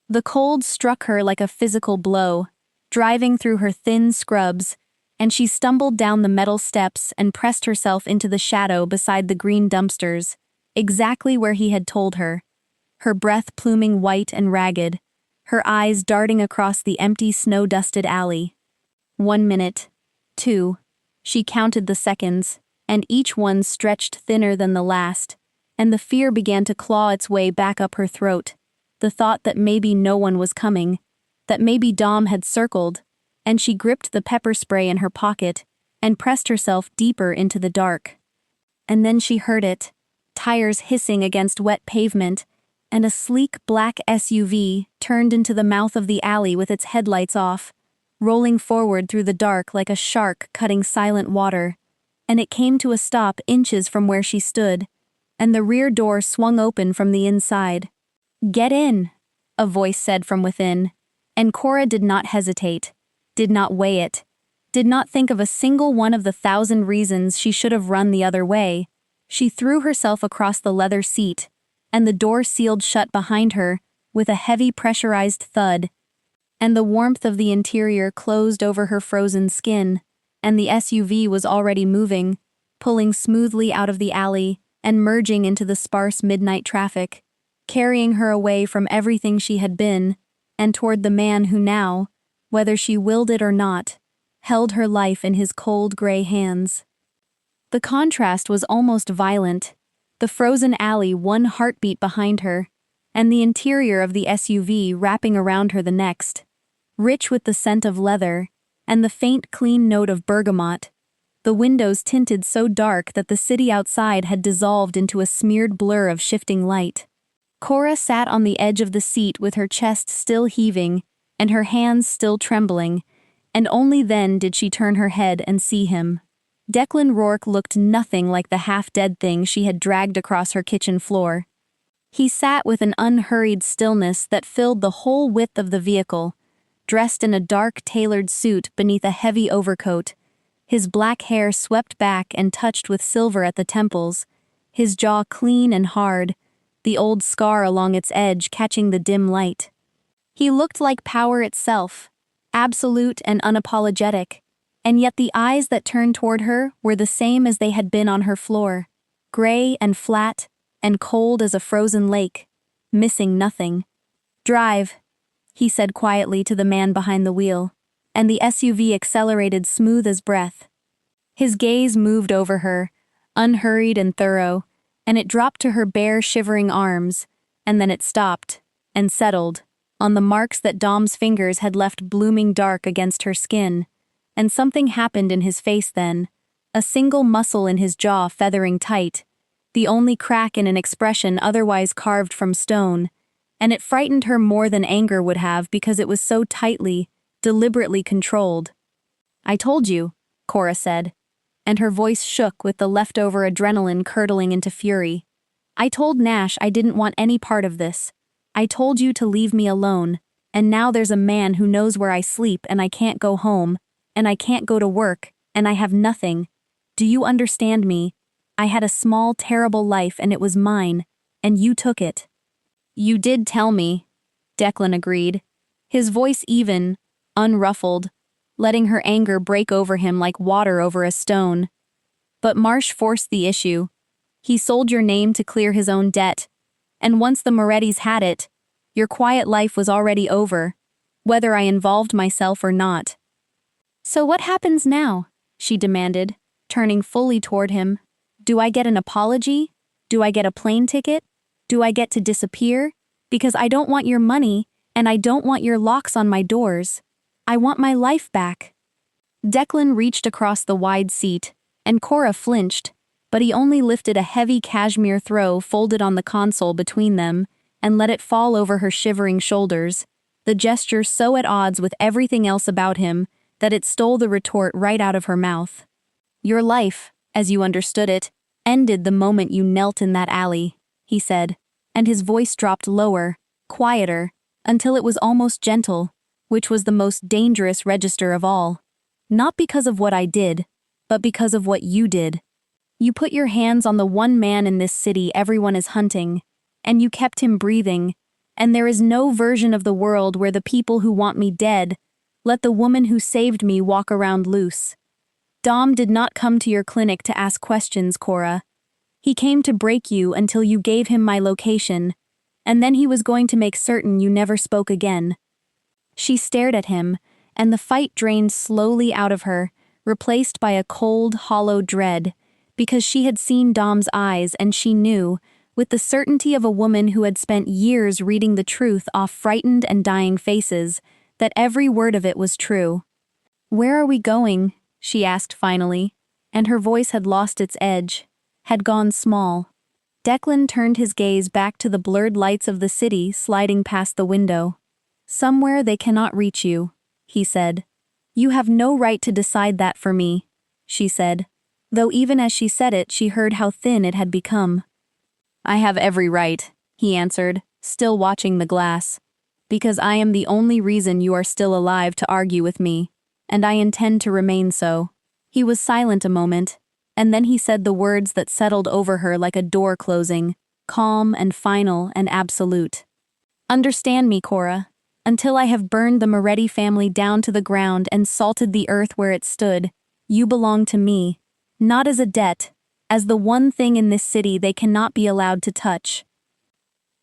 The cold struck her like a physical blow, driving through her thin scrubs, and she stumbled down the metal steps and pressed herself into the shadow beside the green dumpsters, exactly where he had told her, her breath pluming white and ragged, her eyes darting across the empty snow-dusted alley. 1 minute, 2, she counted the seconds, and each one stretched thinner than the last, and the fear began to claw its way back up her throat, the thought that maybe no one was coming, that maybe Dom had circled, and she gripped the pepper spray in her pocket and pressed herself deeper into the dark. And then she heard it, tires hissing against wet pavement, and a sleek black SUV turned into the mouth of the alley with its headlights off, rolling forward through the dark like a shark cutting silent water, and it came to a stop inches from where she stood, and the rear door swung open from the inside. "Get in," a voice said from within, and Cora did not hesitate, did not weigh it, did not think of a single one of the 1,000 reasons she should have run the other way. She threw herself across the leather seat, and the door sealed shut behind her with a heavy pressurized thud, and the warmth of the interior closed over her frozen skin, and the SUV was already moving, pulling smoothly out of the alley and merging into the sparse midnight traffic, carrying her away from everything she had been, and toward the man who now, whether she willed it or not, held her life in his cold gray hands. The contrast was almost violent, the frozen alley 1 heartbeat behind her, and the interior of the SUV wrapping around her the next, rich with the scent of leather, and the faint clean note of bergamot, the windows tinted so dark that the city outside had dissolved into a smeared blur of shifting light. Cora sat on the edge of the seat with her chest still heaving and her hands still trembling, and only then did she turn her head and see him. Declan Rourke looked nothing like the half-dead thing she had dragged across her kitchen floor. He sat with an unhurried stillness that filled the whole width of the vehicle, dressed in a dark tailored suit beneath a heavy overcoat, his black hair swept back and touched with silver at the temples, his jaw clean and hard, the old scar along its edge catching the dim light. He looked like power itself, absolute and unapologetic, and yet the eyes that turned toward her were the same as they had been on her floor, gray and flat and cold as a frozen lake, missing nothing. "Drive," he said quietly to the man behind the wheel, and the SUV accelerated smooth as breath. His gaze moved over her, unhurried and thorough, and it dropped to her bare shivering arms, and then it stopped, and settled, on the marks that Dom's fingers had left blooming dark against her skin, and something happened in his face then, a single muscle in his jaw feathering tight, the only crack in an expression otherwise carved from stone, and it frightened her more than anger would have because it was so tightly, deliberately controlled. I told you, Cora said, and her voice shook with the leftover adrenaline curdling into fury. I told Nash I didn't want any part of this. I told you to leave me alone, and now there's a man who knows where I sleep and I can't go home, and I can't go to work, and I have nothing. Do you understand me? I had a small, terrible life and it was mine, and you took it. You did tell me, Declan agreed, his voice even, unruffled, letting her anger break over him like water over a stone. But Marsh forced the issue. He sold your name to clear his own debt, and once the Morettis had it, your quiet life was already over, whether I involved myself or not. So what happens now? She demanded, turning fully toward him. Do I get an apology? Do I get a plane ticket? Do I get to disappear? Because I don't want your money, and I don't want your locks on my doors. I want my life back. Declan reached across the wide seat, and Cora flinched, but he only lifted a heavy cashmere throw folded on the console between them and let it fall over her shivering shoulders, the gesture so at odds with everything else about him that it stole the retort right out of her mouth. Your life, as you understood it, ended the moment you knelt in that alley, he said, and his voice dropped lower, quieter, until it was almost gentle, which was the most dangerous register of all. Not because of what I did, but because of what you did. You put your hands on the one man in this city everyone is hunting, and you kept him breathing, and there is no version of the world where the people who want me dead let the woman who saved me walk around loose. Dom did not come to your clinic to ask questions, Cora. He came to break you until you gave him my location, and then he was going to make certain you never spoke again. She stared at him, and the fight drained slowly out of her, replaced by a cold, hollow dread, because she had seen Dom's eyes and she knew, with the certainty of a woman who had spent years reading the truth off frightened and dying faces, that every word of it was true. Where are we going? She asked finally, and her voice had lost its edge, had gone small. Declan turned his gaze back to the blurred lights of the city sliding past the window. Somewhere they cannot reach you, he said. You have no right to decide that for me, she said, though even as she said it she heard how thin it had become. I have every right, he answered, still watching the glass, because I am the only reason you are still alive to argue with me, and I intend to remain so. He was silent a moment, and then he said the words that settled over her like a door closing, calm and final and absolute. Understand me, Cora. Until I have burned the Moretti family down to the ground and salted the earth where it stood, you belong to me, not as a debt, as the one thing in this city they cannot be allowed to touch.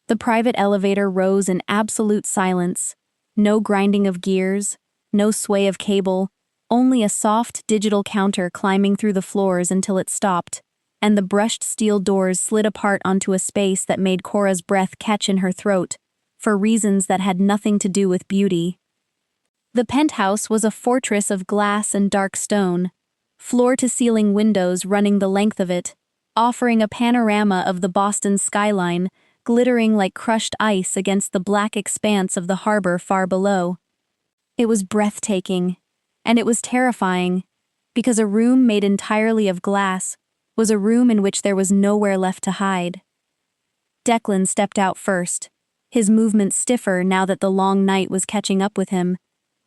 The private elevator rose in absolute silence. No grinding of gears, no sway of cable, only a soft digital counter climbing through the floors until it stopped, and the brushed steel doors slid apart onto a space that made Cora's breath catch in her throat, for reasons that had nothing to do with beauty. The penthouse was a fortress of glass and dark stone, floor-to-ceiling windows running the length of it, offering a panorama of the Boston skyline, glittering like crushed ice against the black expanse of the harbor far below. It was breathtaking, and it was terrifying, because a room made entirely of glass was a room in which there was nowhere left to hide. Declan stepped out first, his movements stiffer now that the long night was catching up with him,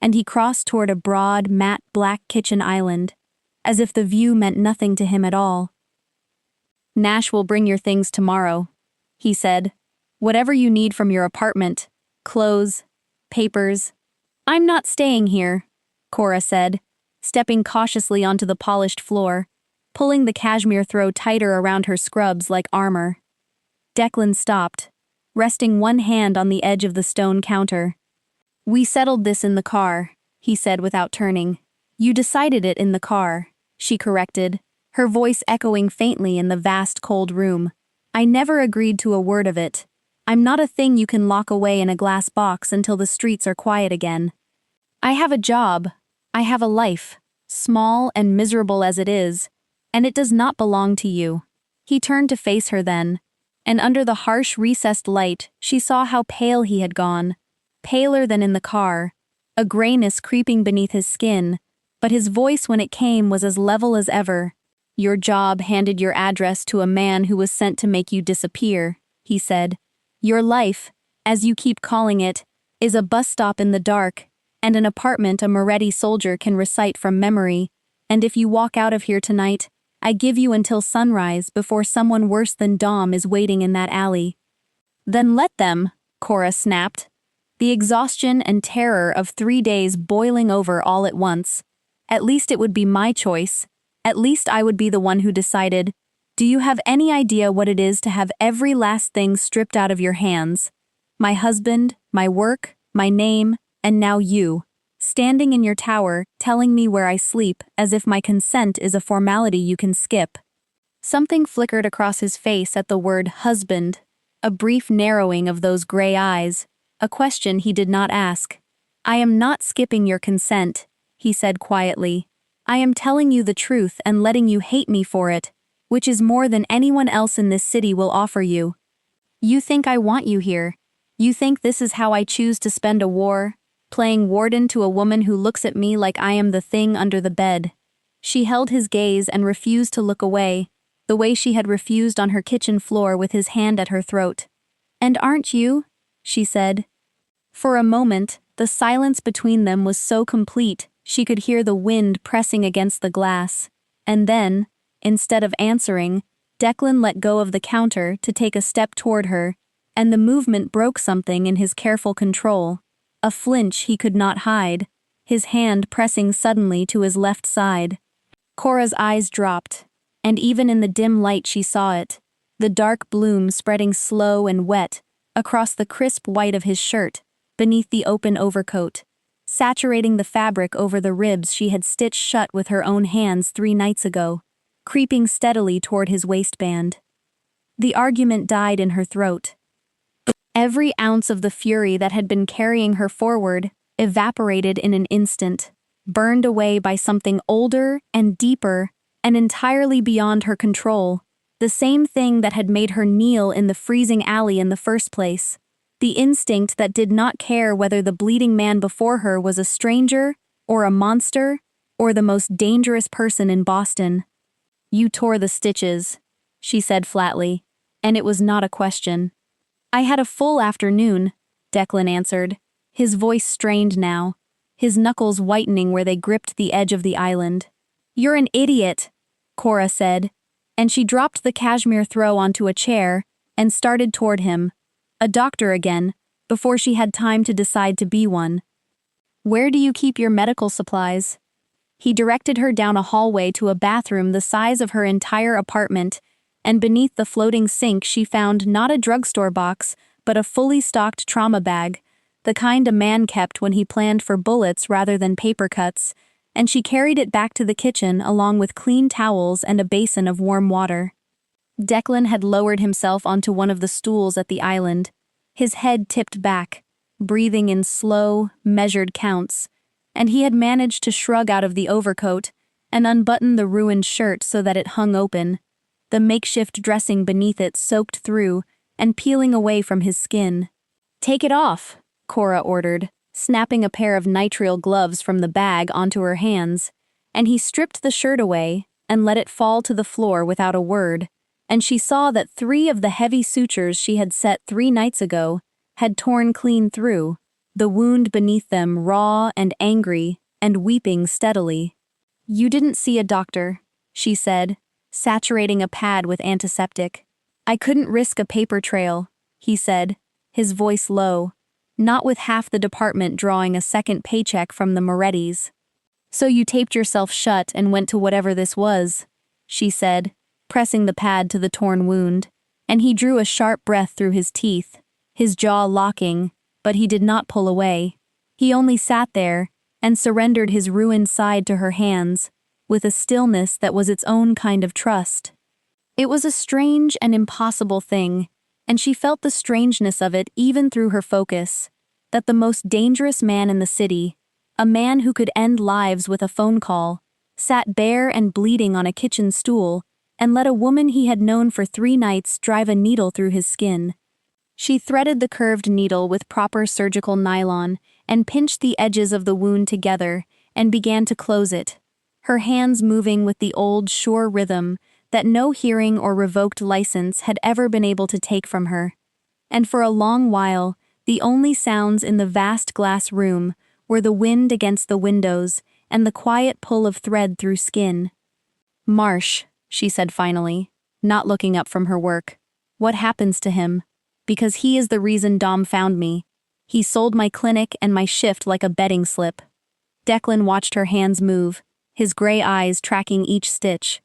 and he crossed toward a broad, matte black kitchen island, as if the view meant nothing to him at all. Nash will bring your things tomorrow, he said. Whatever you need from your apartment, clothes, papers. I'm not staying here, Cora said, stepping cautiously onto the polished floor, pulling the cashmere throw tighter around her scrubs like armor. Declan stopped, resting one hand on the edge of the stone counter. We settled this in the car, he said without turning. You decided it in the car, she corrected, her voice echoing faintly in the vast cold room. I never agreed to a word of it. I'm not a thing you can lock away in a glass box until the streets are quiet again. I have a job. I have a life, small and miserable as it is, and it does not belong to you. He turned to face her then, and under the harsh recessed light she saw how pale he had gone, paler than in the car, a grayness creeping beneath his skin, But his voice when it came was as level as ever. "Your job handed your address to a man who was sent to make you disappear," he said. "Your life, as you keep calling it, is a bus stop in the dark, and an apartment a Moretti soldier can recite from memory, and if you walk out of here tonight, I give you until sunrise before someone worse than Dom is waiting in that alley." "Then let them," Cora snapped, the exhaustion and terror of 3 days boiling over all at once. "At least it would be my choice. At least I would be the one who decided. Do you have any idea what it is to have every last thing stripped out of your hands? My husband, my work, my name, and now you, standing in your tower, telling me where I sleep as if my consent is a formality you can skip." Something flickered across his face at the word husband, a brief narrowing of those gray eyes, a question he did not ask. "I am not skipping your consent," he said quietly. "I am telling you the truth and letting you hate me for it, which is more than anyone else in this city will offer you. You think I want you here. You think this is how I choose to spend a war, playing warden to a woman who looks at me like I am the thing under the bed." She held his gaze and refused to look away, the way she had refused on her kitchen floor with his hand at her throat. "And aren't you?" she said. For a moment, the silence between them was so complete she could hear the wind pressing against the glass, and then, instead of answering, Declan let go of the counter to take a step toward her, and the movement broke something in his careful control, a flinch he could not hide, his hand pressing suddenly to his left side. Cora's eyes dropped, and even in the dim light she saw it, the dark bloom spreading slow and wet across the crisp white of his shirt, beneath the open overcoat, saturating the fabric over the ribs she had stitched shut with her own hands 3 nights ago, creeping steadily toward his waistband. The argument died in her throat. Every ounce of the fury that had been carrying her forward evaporated in an instant, burned away by something older and deeper and entirely beyond her control, the same thing that had made her kneel in the freezing alley in the first place, the instinct that did not care whether the bleeding man before her was a stranger or a monster or the most dangerous person in Boston. "You tore the stitches," she said flatly, and it was not a question. "I had a full afternoon," Declan answered, his voice strained now, his knuckles whitening where they gripped the edge of the island. "You're an idiot," Cora said, and she dropped the cashmere throw onto a chair and started toward him, a doctor again, before she had time to decide to be one. "Where do you keep your medical supplies?" He directed her down a hallway to a bathroom the size of her entire apartment, and beneath the floating sink she found not a drugstore box, but a fully stocked trauma bag, the kind a man kept when he planned for bullets rather than paper cuts, and she carried it back to the kitchen along with clean towels and a basin of warm water. Declan had lowered himself onto one of the stools at the island, his head tipped back, breathing in slow, measured counts, and he had managed to shrug out of the overcoat and unbutton the ruined shirt so that it hung open, the makeshift dressing beneath it soaked through and peeling away from his skin. "Take it off," Cora ordered, snapping a pair of nitrile gloves from the bag onto her hands, and he stripped the shirt away and let it fall to the floor without a word, and she saw that 3 of the heavy sutures she had set 3 nights ago had torn clean through, the wound beneath them raw and angry and weeping steadily. "You didn't see a doctor," she said, saturating a pad with antiseptic. "I couldn't risk a paper trail," he said, his voice low, not with half the department drawing a second paycheck from the Morettis. "So you taped yourself shut and went to whatever this was," she said, pressing the pad to the torn wound, and he drew a sharp breath through his teeth, his jaw locking, but he did not pull away. He only sat there and surrendered his ruined side to her hands, with a stillness that was its own kind of trust. It was a strange and impossible thing, and she felt the strangeness of it even through her focus, that the most dangerous man in the city, a man who could end lives with a phone call, sat bare and bleeding on a kitchen stool and let a woman he had known for 3 nights drive a needle through his skin. She threaded the curved needle with proper surgical nylon and pinched the edges of the wound together and began to close it, her hands moving with the old, sure rhythm that no hearing or revoked license had ever been able to take from her. And for a long while, the only sounds in the vast glass room were the wind against the windows and the quiet pull of thread through skin. "Marsh," she said finally, not looking up from her work. "What happens to him? Because he is the reason Dom found me. He sold my clinic and my shift like a betting slip." Declan watched her hands move, his gray eyes tracking each stitch.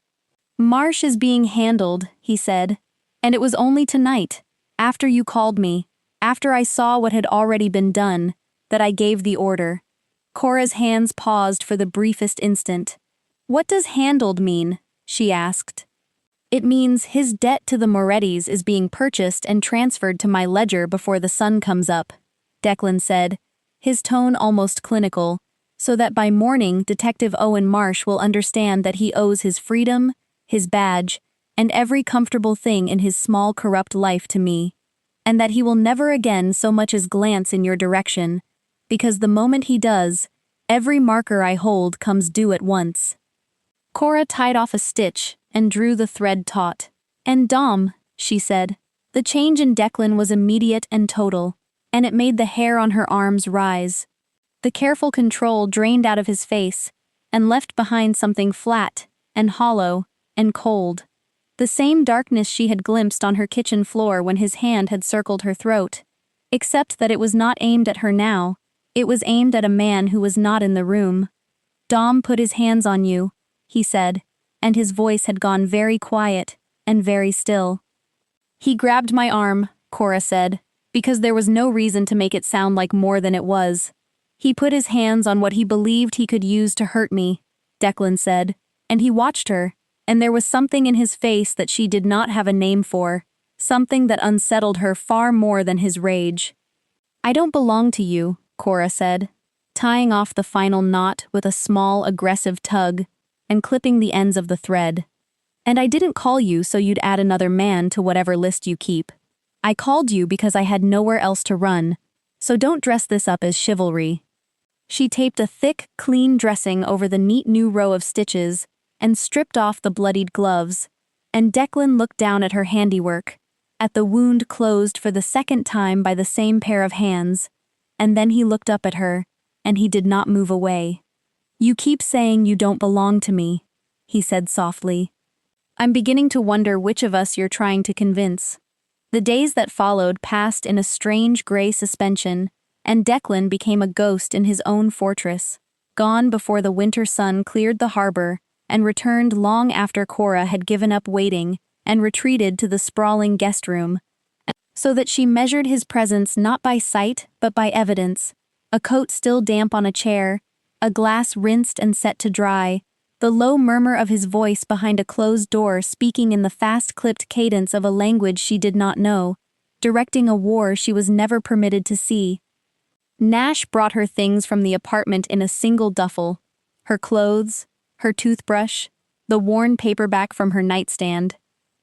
"Marsh is being handled," he said. "And it was only tonight, after you called me, after I saw what had already been done, that I gave the order." Cora's hands paused for the briefest instant. "What does handled mean?" she asked. "It means his debt to the Morettis is being purchased and transferred to my ledger before the sun comes up," Declan said, his tone almost clinical, "so that by morning Detective Owen Marsh will understand that he owes his freedom, his badge, and every comfortable thing in his small corrupt life to me, and that he will never again so much as glance in your direction, because the moment he does, every marker I hold comes due at once." Cora tied off a stitch and drew the thread taut. "And Dom," she said. The change in Declan was immediate and total, and it made the hair on her arms rise. The careful control drained out of his face and left behind something flat and hollow and cold. The same darkness she had glimpsed on her kitchen floor when his hand had circled her throat. Except that it was not aimed at her now, it was aimed at a man who was not in the room. "Dom put his hands on you," he said, and his voice had gone very quiet and very still. "He grabbed my arm," Cora said, because there was no reason to make it sound like more than it was. "He put his hands on what he believed he could use to hurt me," Declan said, and he watched her, and there was something in his face that she did not have a name for, something that unsettled her far more than his rage. "I don't belong to you," Cora said, tying off the final knot with a small, aggressive tug and clipping the ends of the thread. "And I didn't call you so you'd add another man to whatever list you keep. I called you because I had nowhere else to run, so don't dress this up as chivalry." She taped a thick, clean dressing over the neat new row of stitches and stripped off the bloodied gloves, and Declan looked down at her handiwork, at the wound closed for the second time by the same pair of hands, and then he looked up at her, and he did not move away. "You keep saying you don't belong to me," he said softly. "I'm beginning to wonder which of us you're trying to convince." The days that followed passed in a strange gray suspension, and Declan became a ghost in his own fortress, gone before the winter sun cleared the harbor and returned long after Cora had given up waiting and retreated to the sprawling guest room, so that she measured his presence not by sight but by evidence, a coat still damp on a chair, a glass rinsed and set to dry, the low murmur of his voice behind a closed door speaking in the fast-clipped cadence of a language she did not know, directing a war she was never permitted to see. Nash brought her things from the apartment in a single duffel, her clothes, her toothbrush, the worn paperback from her nightstand,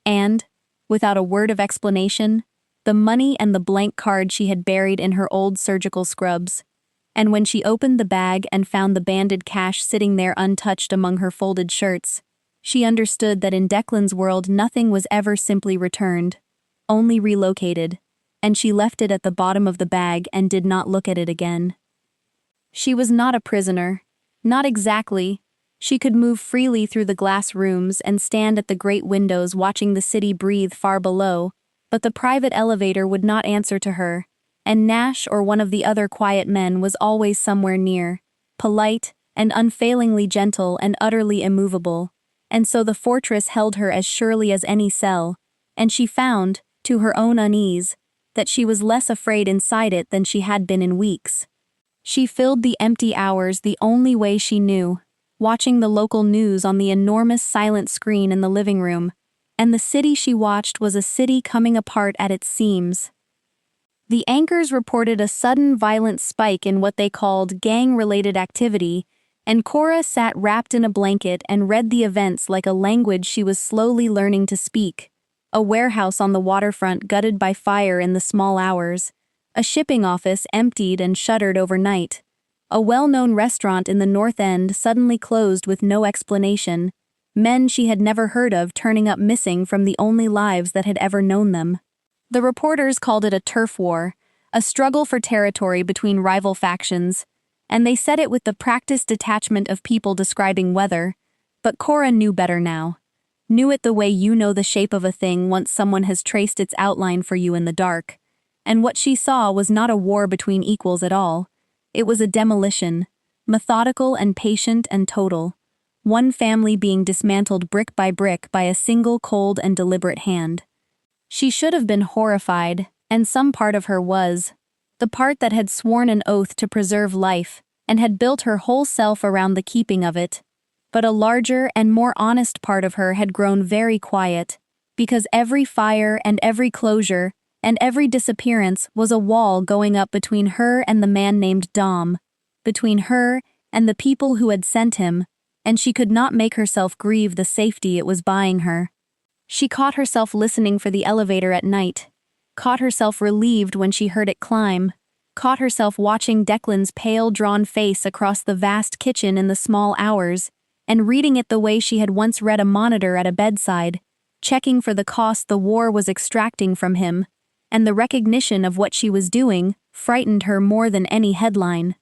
and, without a word of explanation, the money and the blank card she had buried in her old surgical scrubs. And when she opened the bag and found the banded cash sitting there untouched among her folded shirts, she understood that in Declan's world nothing was ever simply returned, only relocated, and she left it at the bottom of the bag and did not look at it again. She was not a prisoner. Not exactly. She could move freely through the glass rooms and stand at the great windows watching the city breathe far below, but the private elevator would not answer to her, and Nash or one of the other quiet men was always somewhere near, polite and unfailingly gentle and utterly immovable, and so the fortress held her as surely as any cell, and she found, to her own unease, that she was less afraid inside it than she had been in weeks. She filled the empty hours the only way she knew, watching the local news on the enormous silent screen in the living room, and the city she watched was a city coming apart at its seams. The anchors reported a sudden violent spike in what they called gang-related activity, and Cora sat wrapped in a blanket and read the events like a language she was slowly learning to speak. A warehouse on the waterfront gutted by fire in the small hours, a shipping office emptied and shuttered overnight, A well-known restaurant in the North End suddenly closed with no explanation, men she had never heard of turning up missing from the only lives that had ever known them. The reporters called it a turf war, a struggle for territory between rival factions, and they said it with the practiced detachment of people describing weather. But Cora knew better now. Knew it the way you know the shape of a thing once someone has traced its outline for you in the dark. And what she saw was not a war between equals at all. It was a demolition, methodical and patient and total. One family being dismantled brick by a single cold and deliberate hand. She should have been horrified, and some part of her was. The part that had sworn an oath to preserve life, and had built her whole self around the keeping of it. But a larger and more honest part of her had grown very quiet, because every fire and every closure and every disappearance was a wall going up between her and the man named Dom, between her and the people who had sent him, and she could not make herself grieve the safety it was buying her. She caught herself listening for the elevator at night, caught herself relieved when she heard it climb, caught herself watching Declan's pale, drawn face across the vast kitchen in the small hours, and reading it the way she had once read a monitor at a bedside, checking for the cost the war was extracting from him, and the recognition of what she was doing frightened her more than any headline.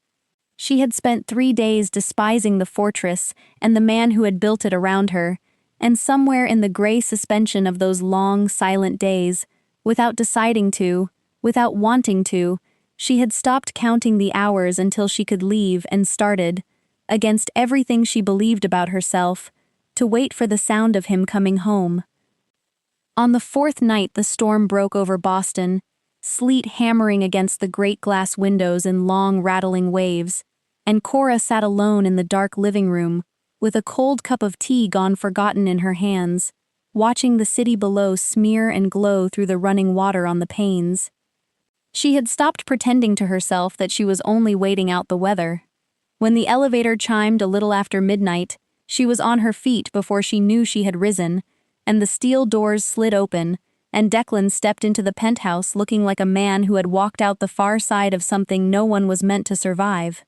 She had spent 3 days despising the fortress and the man who had built it around her, and somewhere in the gray suspension of those long, silent days, without deciding to, without wanting to, she had stopped counting the hours until she could leave and started, against everything she believed about herself, to wait for the sound of him coming home. On the 4th night the storm broke over Boston, sleet hammering against the great glass windows in long rattling waves, and Cora sat alone in the dark living room, with a cold cup of tea gone forgotten in her hands, watching the city below smear and glow through the running water on the panes. She had stopped pretending to herself that she was only waiting out the weather. When the elevator chimed a little after midnight, she was on her feet before she knew she had risen, and the steel doors slid open, and Declan stepped into the penthouse looking like a man who had walked out the far side of something no one was meant to survive.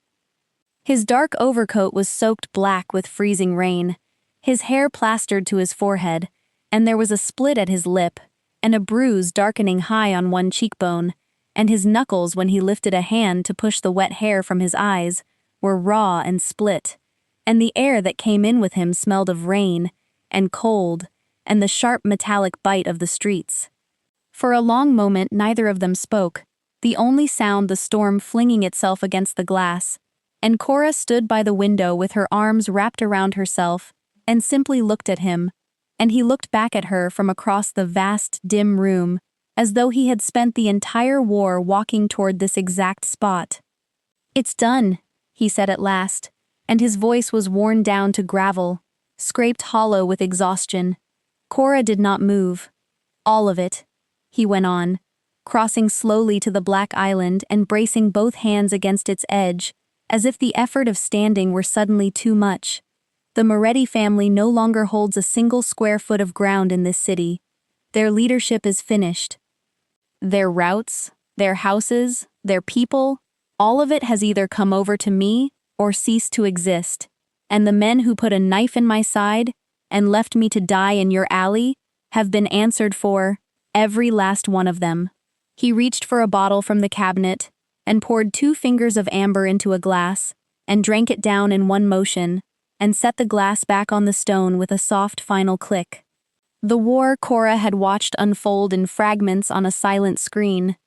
His dark overcoat was soaked black with freezing rain, his hair plastered to his forehead, and there was a split at his lip, and a bruise darkening high on one cheekbone, and his knuckles when he lifted a hand to push the wet hair from his eyes were raw and split, and the air that came in with him smelled of rain, and cold, and the sharp metallic bite of the streets. For a long moment neither of them spoke, the only sound the storm flinging itself against the glass, and Cora stood by the window with her arms wrapped around herself and simply looked at him, and he looked back at her from across the vast, dim room, as though he had spent the entire war walking toward this exact spot. "It's done," he said at last, and his voice was worn down to gravel, scraped hollow with exhaustion. Cora did not move. "All of it," he went on, crossing slowly to the black island and bracing both hands against its edge, as if the effort of standing were suddenly too much. "The Moretti family no longer holds a single square foot of ground in this city. Their leadership is finished. Their routes, their houses, their people, all of it has either come over to me or ceased to exist, and the men who put a knife in my side and left me to die in your alley have been answered for, every last one of them." He reached for a bottle from the cabinet and poured 2 fingers of amber into a glass and drank it down in one motion and set the glass back on the stone with a soft final click. The war Cora had watched unfold in fragments on a silent screen,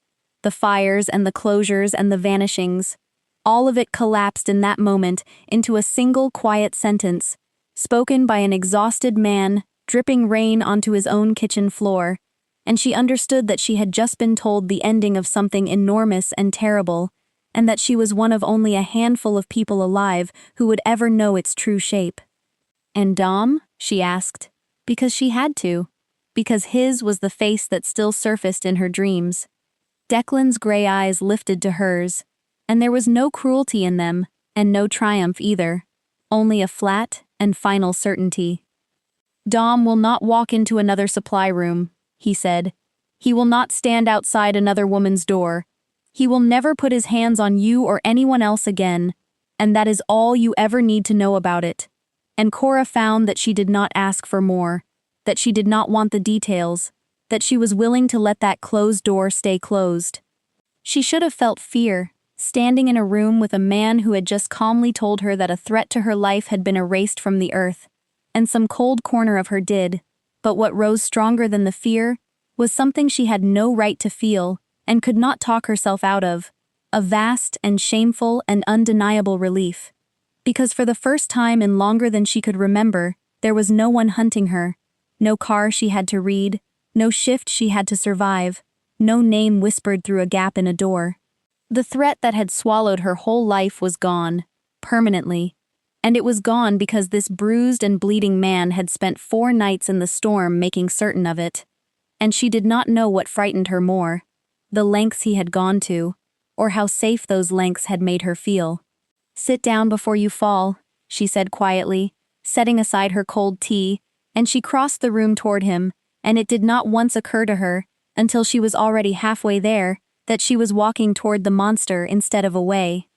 the fires and the closures and the vanishings, all of it collapsed in that moment into a single quiet sentence, spoken by an exhausted man, dripping rain onto his own kitchen floor, and she understood that she had just been told the ending of something enormous and terrible, and that she was one of only a handful of people alive who would ever know its true shape. "And Dom?" she asked, because she had to, because his was the face that still surfaced in her dreams. Declan's gray eyes lifted to hers, and there was no cruelty in them, and no triumph either, only a flat and final certainty. "Dom will not walk into another supply room," he said. "He will not stand outside another woman's door. He will never put his hands on you or anyone else again. and that is all you ever need to know about it. And Cora found that she did not ask for more, that she did not want the details, that she was willing to let that closed door stay closed. She should have felt fear, standing in a room with a man who had just calmly told her that a threat to her life had been erased from the earth, and some cold corner of her did, but what rose stronger than the fear was something she had no right to feel and could not talk herself out of, a vast and shameful and undeniable relief. Because for the first time in longer than she could remember, there was no one hunting her, no car she had to read, no shift she had to survive, no name whispered through a gap in a door. The threat that had swallowed her whole life was gone, permanently. And it was gone because this bruised and bleeding man had spent 4 nights in the storm making certain of it. And she did not know what frightened her more, the lengths he had gone to, or how safe those lengths had made her feel. "Sit down before you fall," she said quietly, setting aside her cold tea, and she crossed the room toward him, and it did not once occur to her, until she was already halfway there, that she was walking toward the monster instead of away.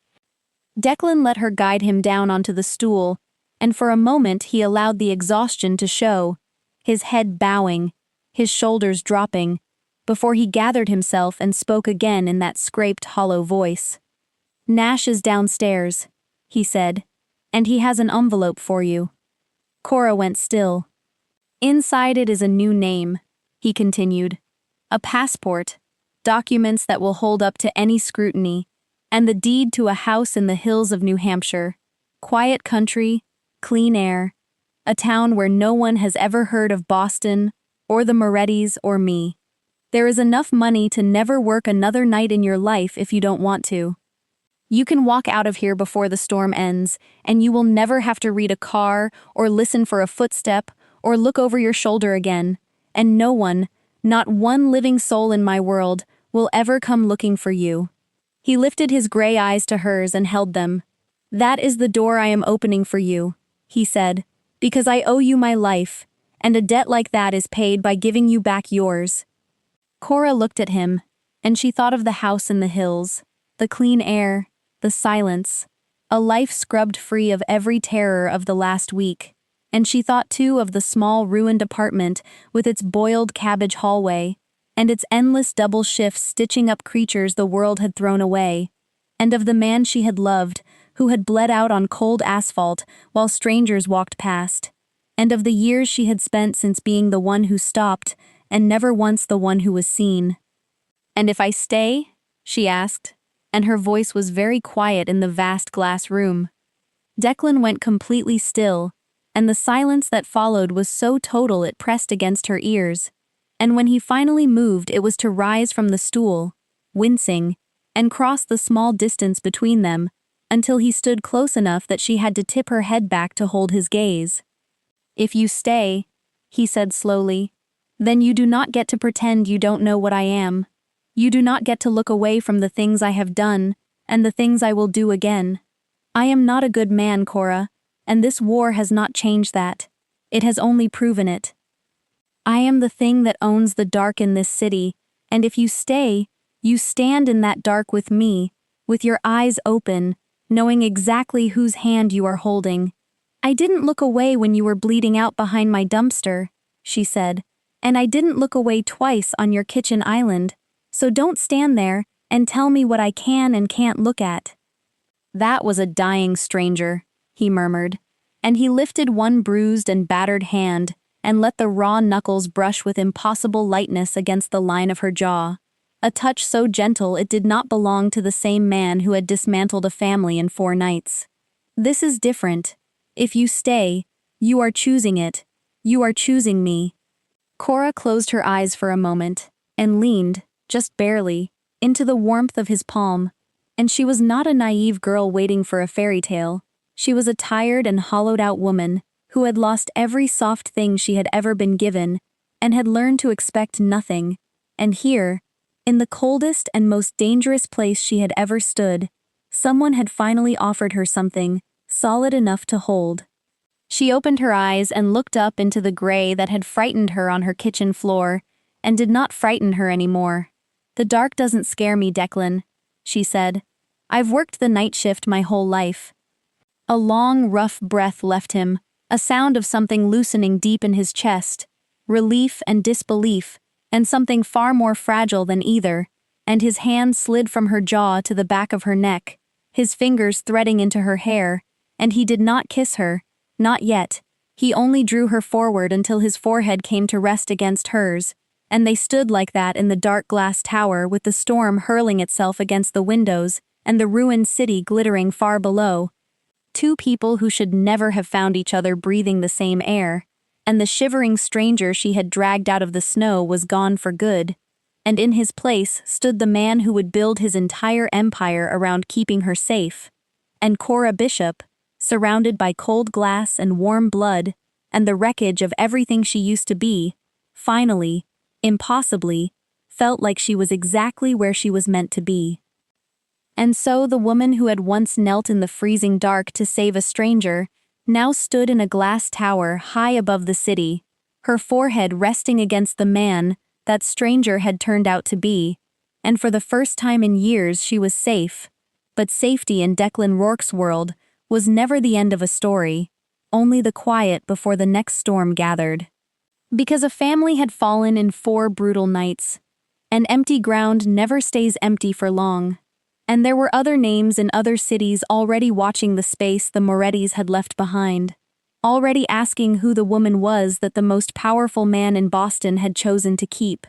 Declan let her guide him down onto the stool, and for a moment he allowed the exhaustion to show, his head bowing, his shoulders dropping, before he gathered himself and spoke again in that scraped, hollow voice. "Nash is downstairs," he said, "and he has an envelope for you." Cora went still. "Inside it is a new name," he continued. "A passport, documents that will hold up to any scrutiny, and the deed to a house in the hills of New Hampshire. Quiet country, clean air, a town where no one has ever heard of Boston, or the Morettis, or me. There is enough money to never work another night in your life if you don't want to. You can walk out of here before the storm ends, and you will never have to read a car, or listen for a footstep, or look over your shoulder again, and no one, not one living soul in my world, will ever come looking for you." He lifted his gray eyes to hers and held them. "That is the door I am opening for you," he said, "because I owe you my life, and a debt like that is paid by giving you back yours." Cora looked at him, and she thought of the house in the hills, the clean air, the silence, a life scrubbed free of every terror of the last week, and she thought too of the small ruined apartment with its boiled cabbage hallway, and its endless double shifts stitching up creatures the world had thrown away, and of the man she had loved, who had bled out on cold asphalt while strangers walked past, and of the years she had spent since being the one who stopped, and never once the one who was seen. "And if I stay?" she asked, and her voice was very quiet in the vast glass room. Declan went completely still, and the silence that followed was so total it pressed against her ears. And when he finally moved, it was to rise from the stool, wincing, and cross the small distance between them, until he stood close enough that she had to tip her head back to hold his gaze. "If you stay," he said slowly, "then you do not get to pretend you don't know what I am. You do not get to look away from the things I have done, and the things I will do again. I am not a good man, Cora, and this war has not changed that. It has only proven it. I am the thing that owns the dark in this city, and if you stay, you stand in that dark with me, with your eyes open, knowing exactly whose hand you are holding. I didn't look away when you were bleeding out behind my dumpster," she said, "and I didn't look away twice on your kitchen island, so don't stand there and tell me what I can and can't look at." "That was a dying stranger," he murmured, and he lifted one bruised and battered hand and let the raw knuckles brush with impossible lightness against the line of her jaw, a touch so gentle it did not belong to the same man who had dismantled a family in 4 nights. "This is different. If you stay, you are choosing it. You are choosing me." Cora closed her eyes for a moment, and leaned, just barely, into the warmth of his palm, and she was not a naive girl waiting for a fairy tale. She was a tired and hollowed-out woman, who had lost every soft thing she had ever been given, and had learned to expect nothing, and here, in the coldest and most dangerous place she had ever stood, someone had finally offered her something, solid enough to hold. She opened her eyes and looked up into the gray that had frightened her on her kitchen floor, and did not frighten her anymore. "The dark doesn't scare me, Declan," she said. "I've worked the night shift my whole life. A long, rough breath left him, a sound of something loosening deep in his chest, relief and disbelief, and something far more fragile than either, and his hand slid from her jaw to the back of her neck, his fingers threading into her hair, and he did not kiss her, not yet. He only drew her forward until his forehead came to rest against hers, and they stood like that in the dark glass tower with the storm hurling itself against the windows and the ruined city glittering far below. Two people who should never have found each other breathing the same air, and the shivering stranger she had dragged out of the snow was gone for good, and in his place stood the man who would build his entire empire around keeping her safe. And Cora Bishop, surrounded by cold glass and warm blood, and the wreckage of everything she used to be, finally, impossibly, felt like she was exactly where she was meant to be. And so the woman who had once knelt in the freezing dark to save a stranger now stood in a glass tower high above the city, her forehead resting against the man that stranger had turned out to be, and for the first time in years she was safe. But safety in Declan Rourke's world was never the end of a story, only the quiet before the next storm gathered. Because a family had fallen in 4 brutal nights, and empty ground never stays empty for long. And there were other names in other cities already watching the space the Morettis had left behind, already asking who the woman was that the most powerful man in Boston had chosen to keep.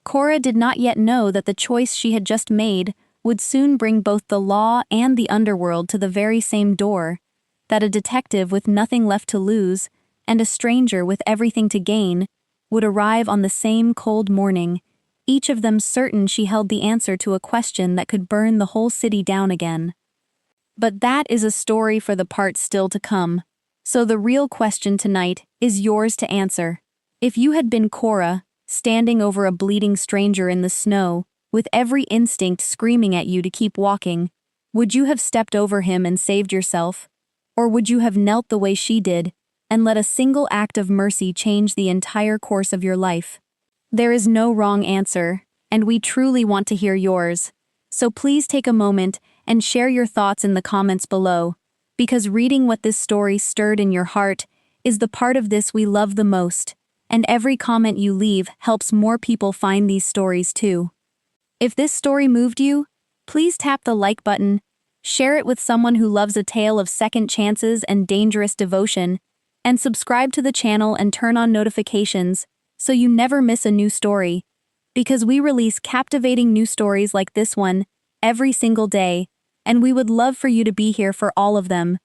Cora did not yet know that the choice she had just made would soon bring both the law and the underworld to the very same door, that a detective with nothing left to lose, and a stranger with everything to gain, would arrive on the same cold morning, each of them certain she held the answer to a question that could burn the whole city down again. But that is a story for the part still to come, so the real question tonight is yours to answer. If you had been Cora, standing over a bleeding stranger in the snow, with every instinct screaming at you to keep walking, would you have stepped over him and saved yourself? Or would you have knelt the way she did, and let a single act of mercy change the entire course of your life? There is no wrong answer, and we truly want to hear yours. So please take a moment and share your thoughts in the comments below, because reading what this story stirred in your heart is the part of this we love the most, and every comment you leave helps more people find these stories too. If this story moved you, please tap the like button, share it with someone who loves a tale of second chances and dangerous devotion, and subscribe to the channel and turn on notifications so you never miss a new story, because we release captivating new stories like this one every single day, and we would love for you to be here for all of them.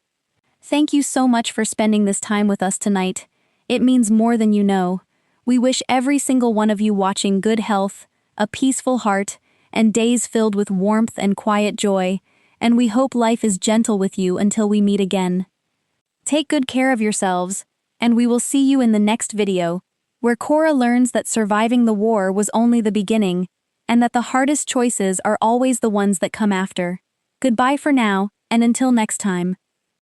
Thank you so much for spending this time with us tonight. It means more than you know. We wish every single one of you watching good health, a peaceful heart, and days filled with warmth and quiet joy, and we hope life is gentle with you until we meet again. Take good care of yourselves, and we will see you in the next video, where Cora learns that surviving the war was only the beginning, and that the hardest choices are always the ones that come after. Goodbye for now, and until next time.